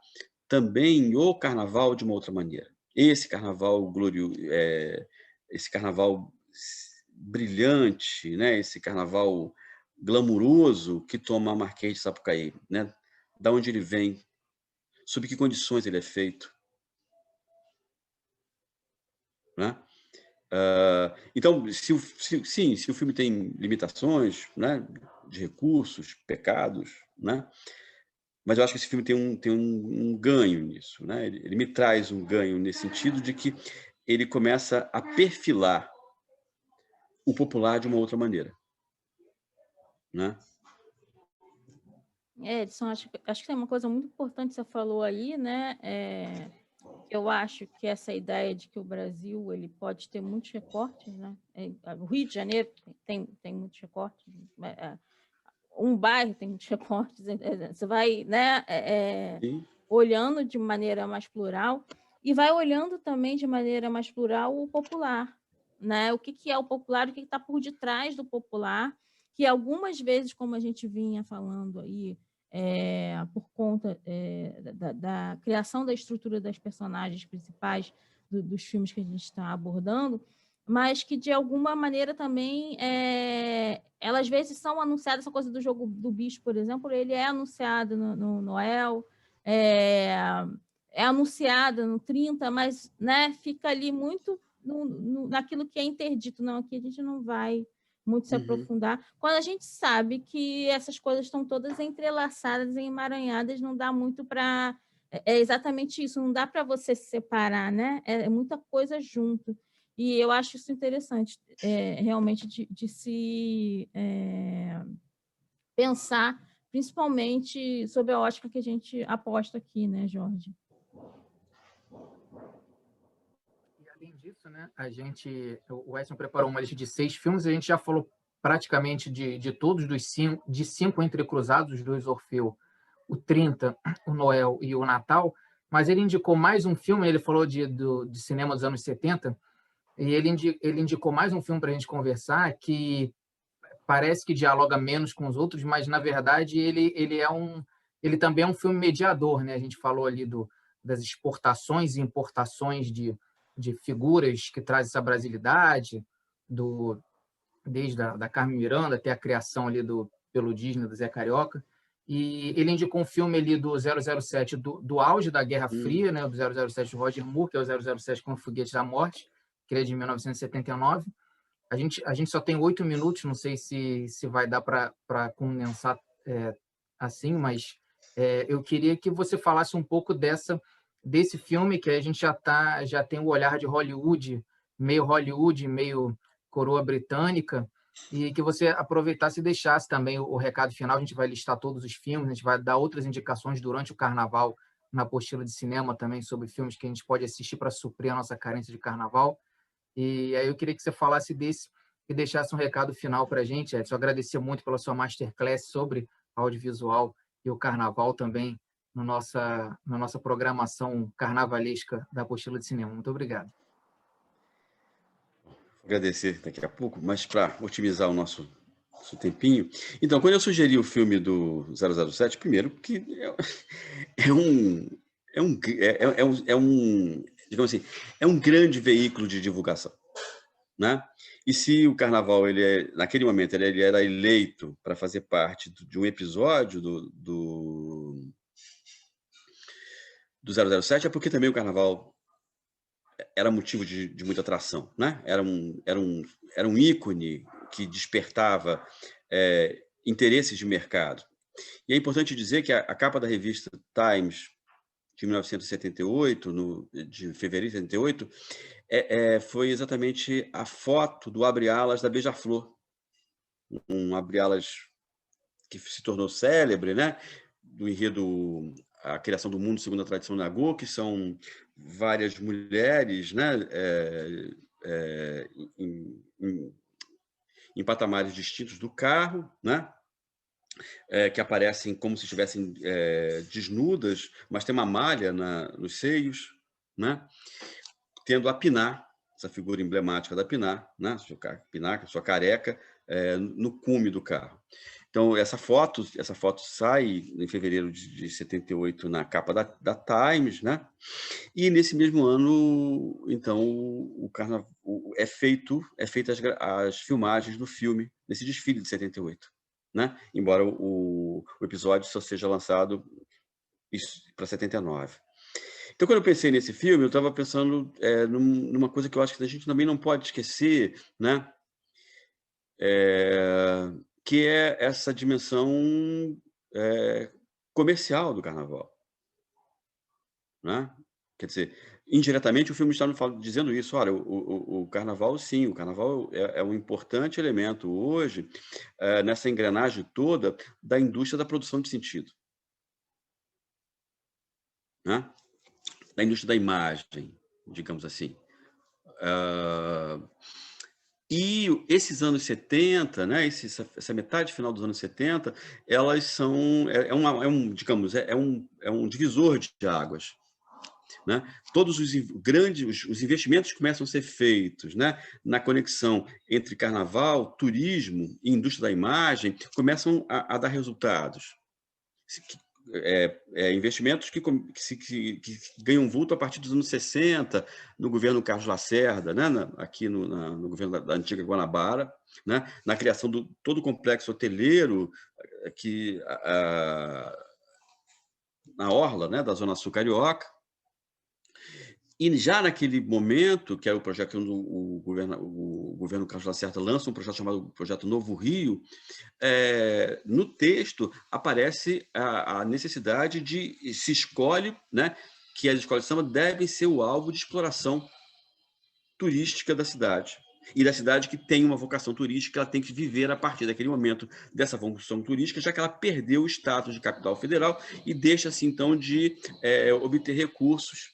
também o carnaval de uma outra maneira. Esse carnaval glorioso, esse carnaval brilhante, né? Esse carnaval glamuroso que toma a Marquês de Sapucaí, né? Da onde ele vem, sob que condições ele é feito, né? Então, se o filme tem limitações, né, de recursos, pecados, né, mas eu acho que esse filme tem um ganho nisso, né? Ele me traz um ganho nesse sentido de que ele começa a perfilar o popular de uma outra maneira, né? Edson, acho que tem uma coisa muito importante que você falou aí, né? Eu acho que essa ideia de que o Brasil ele pode ter muitos recortes, né? O Rio de Janeiro tem muitos recortes, um bairro tem muitos recortes, você vai, né, olhando de maneira mais plural e vai olhando também de maneira mais plural o popular, né? O que é o popular, o que está por detrás do popular, que algumas vezes, como a gente vinha falando aí, por conta da criação da estrutura das personagens principais dos filmes que a gente está abordando, mas que, de alguma maneira, também elas, às vezes, são anunciadas, essa coisa do jogo do bicho, por exemplo, ele é anunciado no Noel, é anunciada no 30, mas, né, fica ali muito naquilo que é interdito. Não, aqui a gente não vai muito se aprofundar. Quando a gente sabe que essas coisas estão todas entrelaçadas, emaranhadas, não dá muito para... É exatamente isso, não dá para você se separar, né? É muita coisa junto. E eu acho isso interessante, realmente, de se pensar, principalmente sobre a ótica que a gente aposta aqui, né, Jorge? E, além disso, né, o Weston preparou uma lista de 6 filmes, a gente já falou praticamente de todos de 5 entrecruzados, os 2 Orfeu, o 30, o Noel e o Natal, mas ele indicou mais um filme, ele falou de cinema dos anos 70, e ele indicou mais um filme para a gente conversar que parece que dialoga menos com os outros, mas, na verdade, ele também é um filme mediador, né? A gente falou ali das exportações e importações de figuras que trazem essa brasilidade, desde da Carmen Miranda até a criação ali pelo Disney, do Zé Carioca. E ele indicou um filme ali do 007, do auge da Guerra Fria, né? Do 007 de Roger Moore, que é o 007 com o Foguete da Morte, que é de 1979. A gente só tem 8 minutos, não sei se vai dar para condensar assim, mas eu queria que você falasse um pouco desse filme, que a gente já tem o olhar de Hollywood, meio coroa britânica, e que você aproveitasse e deixasse também o recado final. A gente vai listar todos os filmes, a gente vai dar outras indicações durante o Carnaval, na apostila de cinema também, sobre filmes que a gente pode assistir para suprir a nossa carência de Carnaval. E aí eu queria que você falasse desse e deixasse um recado final para a gente, Edson. Agradecer muito pela sua masterclass sobre audiovisual e o Carnaval também na nossa programação carnavalesca da Apostila de Cinema. Muito obrigado. Vou agradecer daqui a pouco, mas para otimizar o nosso tempinho. Então, quando eu sugeri o filme do 007, primeiro que digamos assim, é um grande veículo de divulgação, né? E se o Carnaval, naquele momento, ele era eleito para fazer parte de um episódio do 007, é porque também o Carnaval era motivo de muita atração, né? Era um ícone que despertava interesses de mercado. E é importante dizer que a capa da revista Times, de 1978, de fevereiro de 78, foi exatamente a foto do abre-alas da Beija-Flor, um abre-alas que se tornou célebre, né? Do enredo A Criação do Mundo Segundo a Tradição Nagô, que são várias mulheres, né? Em patamares distintos do carro, né? Que aparecem como se estivessem desnudas, mas tem uma malha nos seios, né? Tendo a Pinar, essa figura emblemática da Pinar, né? Pinar, sua careca, no cume do carro. Então, essa foto sai em fevereiro de 78 na capa da Times, né? E nesse mesmo ano, então, o Carnaval é feita as filmagens do filme nesse desfile de 78, né? Embora o episódio só seja lançado para 79. Então, quando eu pensei nesse filme, eu estava pensando numa coisa que eu acho que a gente também não pode esquecer, né? Que é essa dimensão comercial do Carnaval, né? Quer dizer, indiretamente o filme está dizendo isso. Olha, o Carnaval, sim, o Carnaval é um importante elemento hoje nessa engrenagem toda da indústria da produção de sentido, né? da indústria da imagem, digamos assim. E esses anos 70, né, essa metade final dos anos 70, elas são, digamos, é um divisor de águas. Né? Todos os grandes os investimentos começam a ser feitos, né, na conexão entre carnaval, turismo e indústria da imagem, começam a dar resultados. Investimentos que ganham vulto a partir dos anos 60, no governo Carlos Lacerda, né, aqui no governo da antiga Guanabara, né, na criação do todo o complexo hoteleiro na orla, né, da Zona Sul Carioca. E já naquele momento, que era o projeto onde o governo Carlos Lacerda lança um projeto chamado Projeto Novo Rio, no texto aparece a necessidade de se escolhe, né, que as escolas de samba devem ser o alvo de exploração turística da cidade. E da cidade que tem uma vocação turística, ela tem que viver a partir daquele momento dessa vocação turística, já que ela perdeu o status de capital federal e deixa-se, então, de obter recursos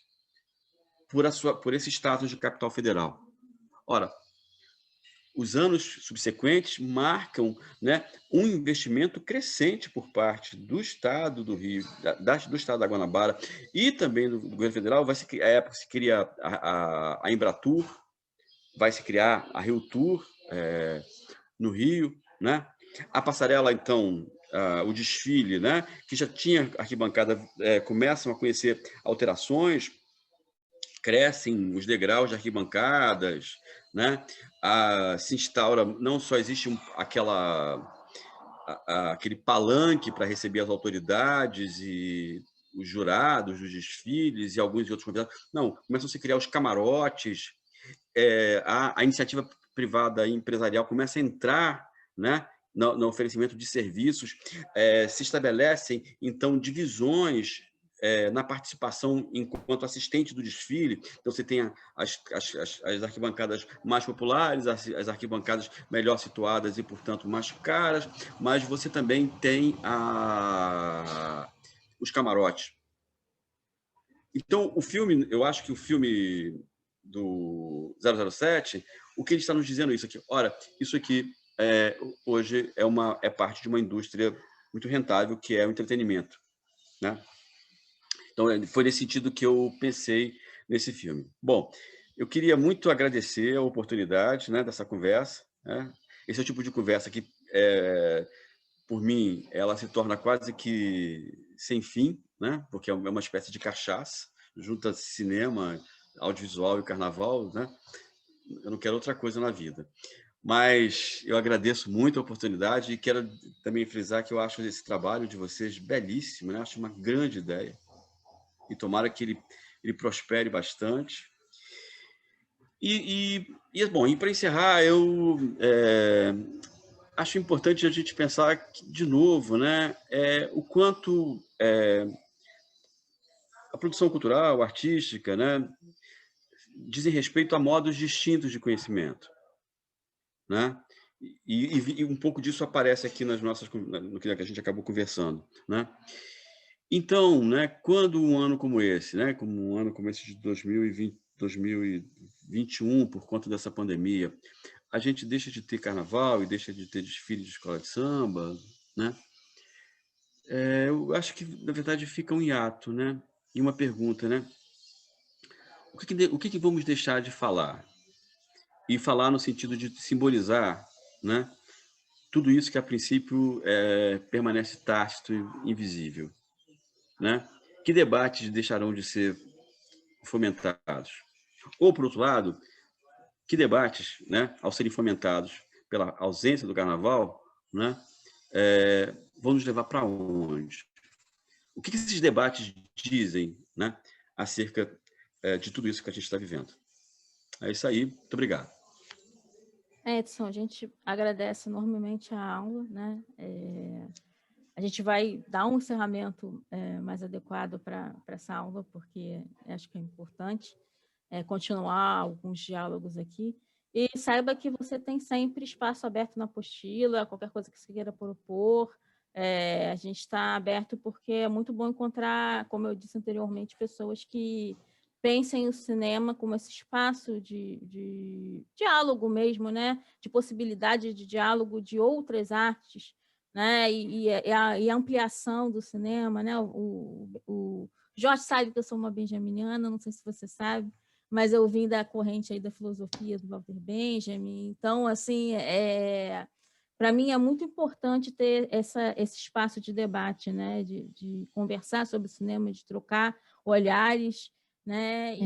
por esse status de capital federal. Ora, os anos subsequentes marcam, né, um investimento crescente por parte do Estado do Rio, do Estado da Guanabara e também do governo federal. À época se cria a Embratur, vai se criar a RioTour no Rio, né? A passarela, então, o desfile, né, que já tinha arquibancada, começam a conhecer alterações, crescem os degraus de arquibancadas, né? Se instaura, não só existe aquele palanque para receber as autoridades e os jurados dos desfiles e alguns outros convidados. Não, começam a se criar os camarotes, a iniciativa privada e empresarial começa a entrar, né, no oferecimento de serviços, se estabelecem, então, divisões na participação enquanto assistente do desfile. Então, você tem as arquibancadas mais populares, as arquibancadas melhor situadas e, portanto, mais caras, mas você também tem os camarotes. Então, o filme, eu acho que o filme do 007, o que ele está nos dizendo é isso aqui. Ora, isso aqui hoje é parte de uma indústria muito rentável, que é o entretenimento, né? Então, foi nesse sentido que eu pensei nesse filme. Bom, eu queria muito agradecer a oportunidade, né, dessa conversa, né? Esse é o tipo de conversa que, por mim, ela se torna quase que sem fim, né? Porque é uma espécie de cachaça, junta cinema, audiovisual e carnaval, né? Eu não quero outra coisa na vida. Mas eu agradeço muito a oportunidade e quero também frisar que eu acho esse trabalho de vocês belíssimo, né? Acho uma grande ideia. E tomara que ele prospere bastante. Bom, e para encerrar, eu acho importante a gente pensar de novo, né, o quanto a produção cultural, artística, né, dizem respeito a modos distintos de conhecimento, né? E um pouco disso aparece aqui no que a gente acabou conversando, né? Então, né, quando um ano como esse, né, como um ano como esse de 2021, por conta dessa pandemia, a gente deixa de ter carnaval e deixa de ter desfile de escola de samba, né? Eu acho que, na verdade, fica um hiato, né? E uma pergunta, né? O que vamos deixar de falar? E falar no sentido de simbolizar, né, tudo isso que, a princípio, permanece tácito e invisível, né? Que debates deixarão de ser fomentados? Ou, por outro lado, que debates, né, ao serem fomentados pela ausência do carnaval, né, vão nos levar para onde? O que esses debates dizem, né, acerca de tudo isso que a gente está vivendo? É isso aí. Muito obrigado. Edson, a gente agradece enormemente a aula, né? A gente vai dar um encerramento mais adequado para essa aula, porque acho que é importante continuar alguns diálogos aqui. E saiba que você tem sempre espaço aberto na apostila, qualquer coisa que você queira propor, a gente está aberto porque é muito bom encontrar, como eu disse anteriormente, pessoas que pensem o cinema como esse espaço de diálogo mesmo, né? De possibilidade de diálogo de outras artes, né? E a ampliação do cinema, né? O Jorge sabe que eu sou uma benjaminiana, não sei se você sabe, mas eu vim da corrente aí da filosofia do Walter Benjamin. Então, assim, para mim é muito importante ter esse espaço de debate, né? De conversar sobre cinema, de trocar olhares, né?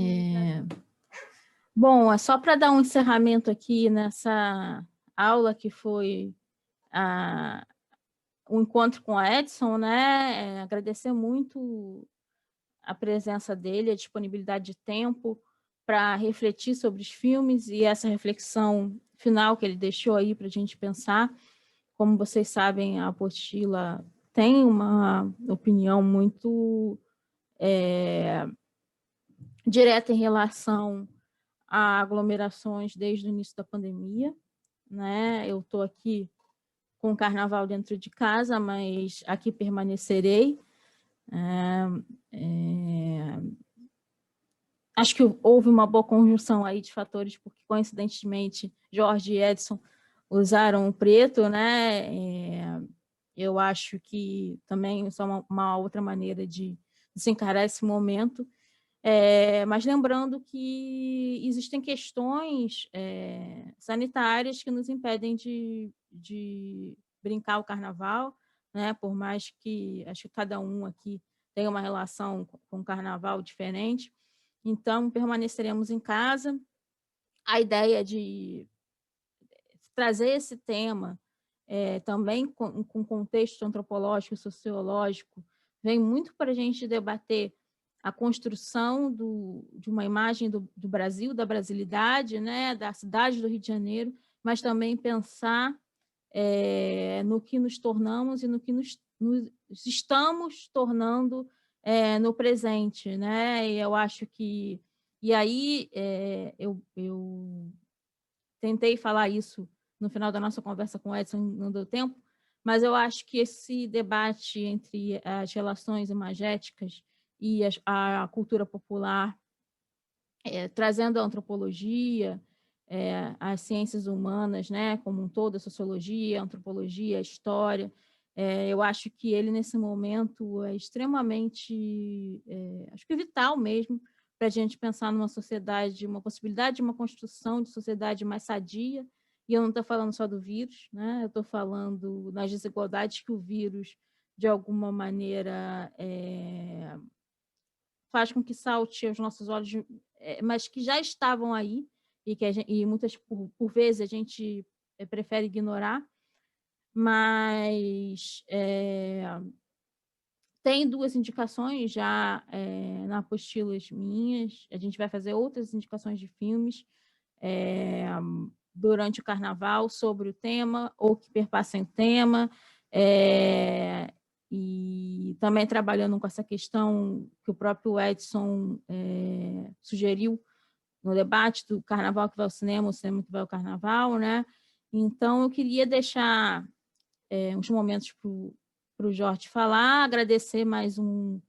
Bom, é só para dar um encerramento aqui nessa aula que foi o encontro com a Edson, né? Agradecer muito a presença dele, a disponibilidade de tempo para refletir sobre os filmes e essa reflexão final que ele deixou aí para a gente pensar. Como vocês sabem, a apostila tem uma opinião muito direta em relação a aglomerações desde o início da pandemia, né? Eu estou aqui com o carnaval dentro de casa, mas aqui permanecerei. Acho que houve uma boa conjunção aí de fatores, porque, coincidentemente, Jorge e Edson usaram o preto, né? Eu acho que também isso é uma outra maneira de se encarar esse momento. Mas lembrando que existem questões sanitárias que nos impedem de brincar o carnaval, né? Por mais que acho que cada um aqui tenha uma relação com o carnaval diferente. Então, permaneceremos em casa. A ideia de trazer esse tema também com contexto antropológico e sociológico vem muito para a gente debater a construção de uma imagem do Brasil, da brasilidade, né, da cidade do Rio de Janeiro, mas também pensar no que nos tornamos e no que nos estamos tornando no presente, né? E eu acho que... E aí eu tentei falar isso no final da nossa conversa com o Edson, não deu tempo, mas eu acho que esse debate entre as relações imagéticas e a cultura popular, trazendo a antropologia, as ciências humanas, né, como um todo, a sociologia, a antropologia, a história, eu acho que ele, nesse momento, é extremamente, acho que vital mesmo, para a gente pensar numa sociedade, uma possibilidade de uma construção de sociedade mais sadia, e eu não estou falando só do vírus, né? Eu estou falando nas desigualdades que o vírus, de alguma maneira, faz com que salte aos nossos olhos, mas que já estavam aí, e muitas, por vezes, a gente prefere ignorar, mas tem 2 indicações já na apostilas minhas, a gente vai fazer outras indicações de filmes durante o carnaval sobre o tema, ou que perpassem o tema, e também trabalhando com essa questão que o próprio Edson sugeriu no debate do carnaval que vai ao cinema, o cinema que vai ao carnaval, né? Então, eu queria deixar uns momentos para o Jorge falar, agradecer mais uma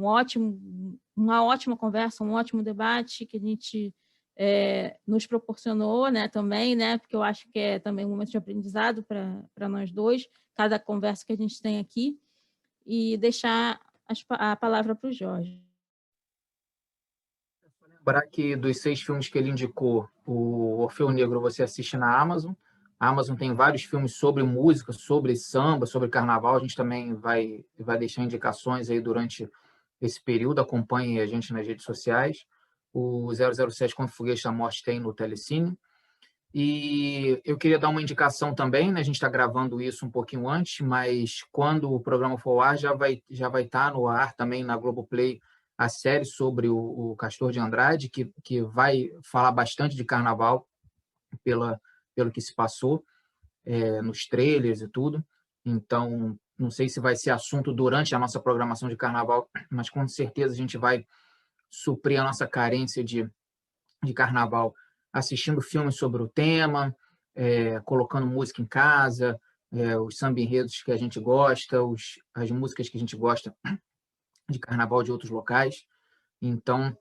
ótima conversa, um ótimo debate que a gente nos proporcionou, né, também, né, porque eu acho que é também um momento de aprendizado para nós dois, cada conversa que a gente tem aqui, e deixar a palavra para o Jorge. Lembrar que dos 6 filmes que ele indicou, o Orfeu Negro você assiste na Amazon. A Amazon tem vários filmes sobre música, sobre samba, sobre carnaval. A gente também vai deixar indicações aí durante esse período. Acompanhe a gente nas redes sociais. O 007 Contra o Foguete da Morte tem no Telecine. E eu queria dar uma indicação também, né? A gente está gravando isso um pouquinho antes, mas quando o programa for ao ar, já vai estar no ar também na Globoplay a série sobre o Castor de Andrade, que vai falar bastante de carnaval pelo que se passou nos trailers e tudo. Então, não sei se vai ser assunto durante a nossa programação de carnaval, mas com certeza a gente vai suprir a nossa carência de carnaval assistindo filmes sobre o tema, colocando música em casa, os samba-enredos que a gente gosta, as músicas que a gente gosta de carnaval de outros locais. Então,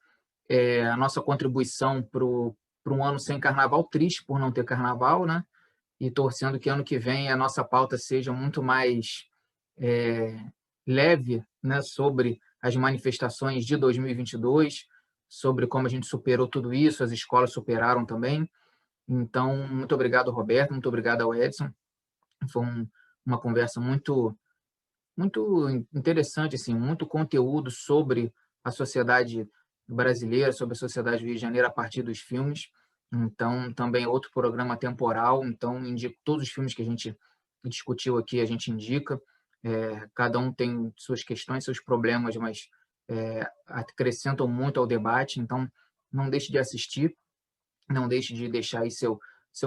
a nossa contribuição para um ano sem carnaval, triste por não ter carnaval, né? E torcendo que ano que vem a nossa pauta seja muito mais leve, né? Sobre as manifestações de 2022, sobre como a gente superou tudo isso, as escolas superaram também. Então, muito obrigado, Roberto, muito obrigado ao Edson. Foi uma conversa muito interessante, assim, muito conteúdo sobre a sociedade brasileira, sobre a sociedade do Rio de Janeiro a partir dos filmes. Então, também outro programa temporal. Então, indico todos os filmes que a gente discutiu aqui, a gente indica. Cada um tem suas questões, seus problemas, mas acrescentam muito ao debate. Então, não deixe de assistir, não deixe de deixar aí seu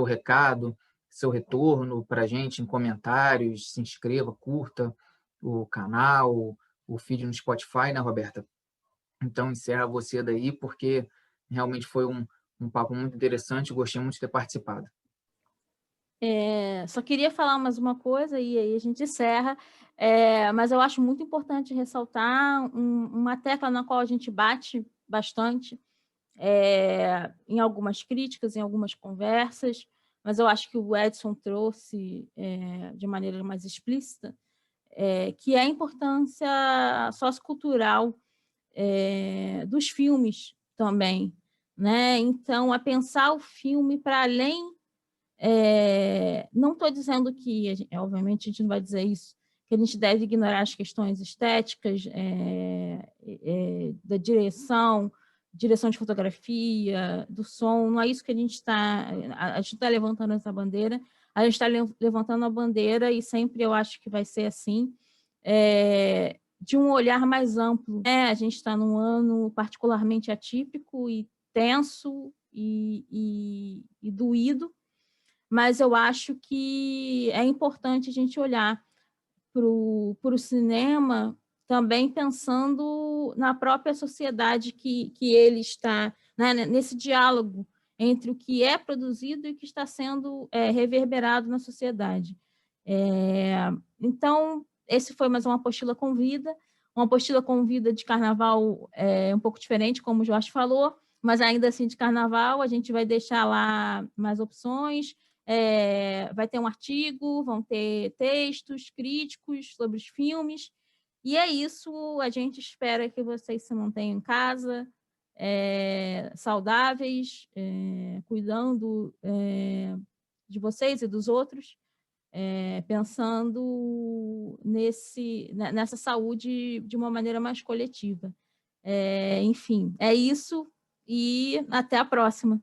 recado, seu retorno para a gente em comentários, se inscreva, curta o canal, o feed no Spotify, né, Roberta? Então, encerra você daí, porque realmente foi um papo muito interessante, gostei muito de ter participado. Só queria falar mais uma coisa e aí a gente encerra, mas eu acho muito importante ressaltar uma tecla na qual a gente bate bastante em algumas críticas, em algumas conversas, mas eu acho que o Edson trouxe de maneira mais explícita, que é a importância sociocultural dos filmes também, né? Então, a pensar o filme para além. Não estou dizendo que, obviamente, a gente não vai dizer isso, que a gente deve ignorar as questões estéticas, da direção de fotografia, do som, não é isso que a gente está levantando essa bandeira, a gente está levantando a bandeira e sempre eu acho que vai ser assim, de um olhar mais amplo. A gente está num ano particularmente atípico e tenso e doído, mas eu acho que é importante a gente olhar para o cinema também pensando na própria sociedade que ele está, né, nesse diálogo entre o que é produzido e o que está sendo reverberado na sociedade. Então, esse foi mais uma apostila com vida de carnaval um pouco diferente, como o Jorge falou, mas ainda assim de carnaval, a gente vai deixar lá mais opções, vai ter um artigo, vão ter textos críticos sobre os filmes, e é isso, a gente espera que vocês se mantenham em casa, saudáveis, cuidando de vocês e dos outros, pensando nessa saúde de uma maneira mais coletiva. Enfim, é isso e até a próxima.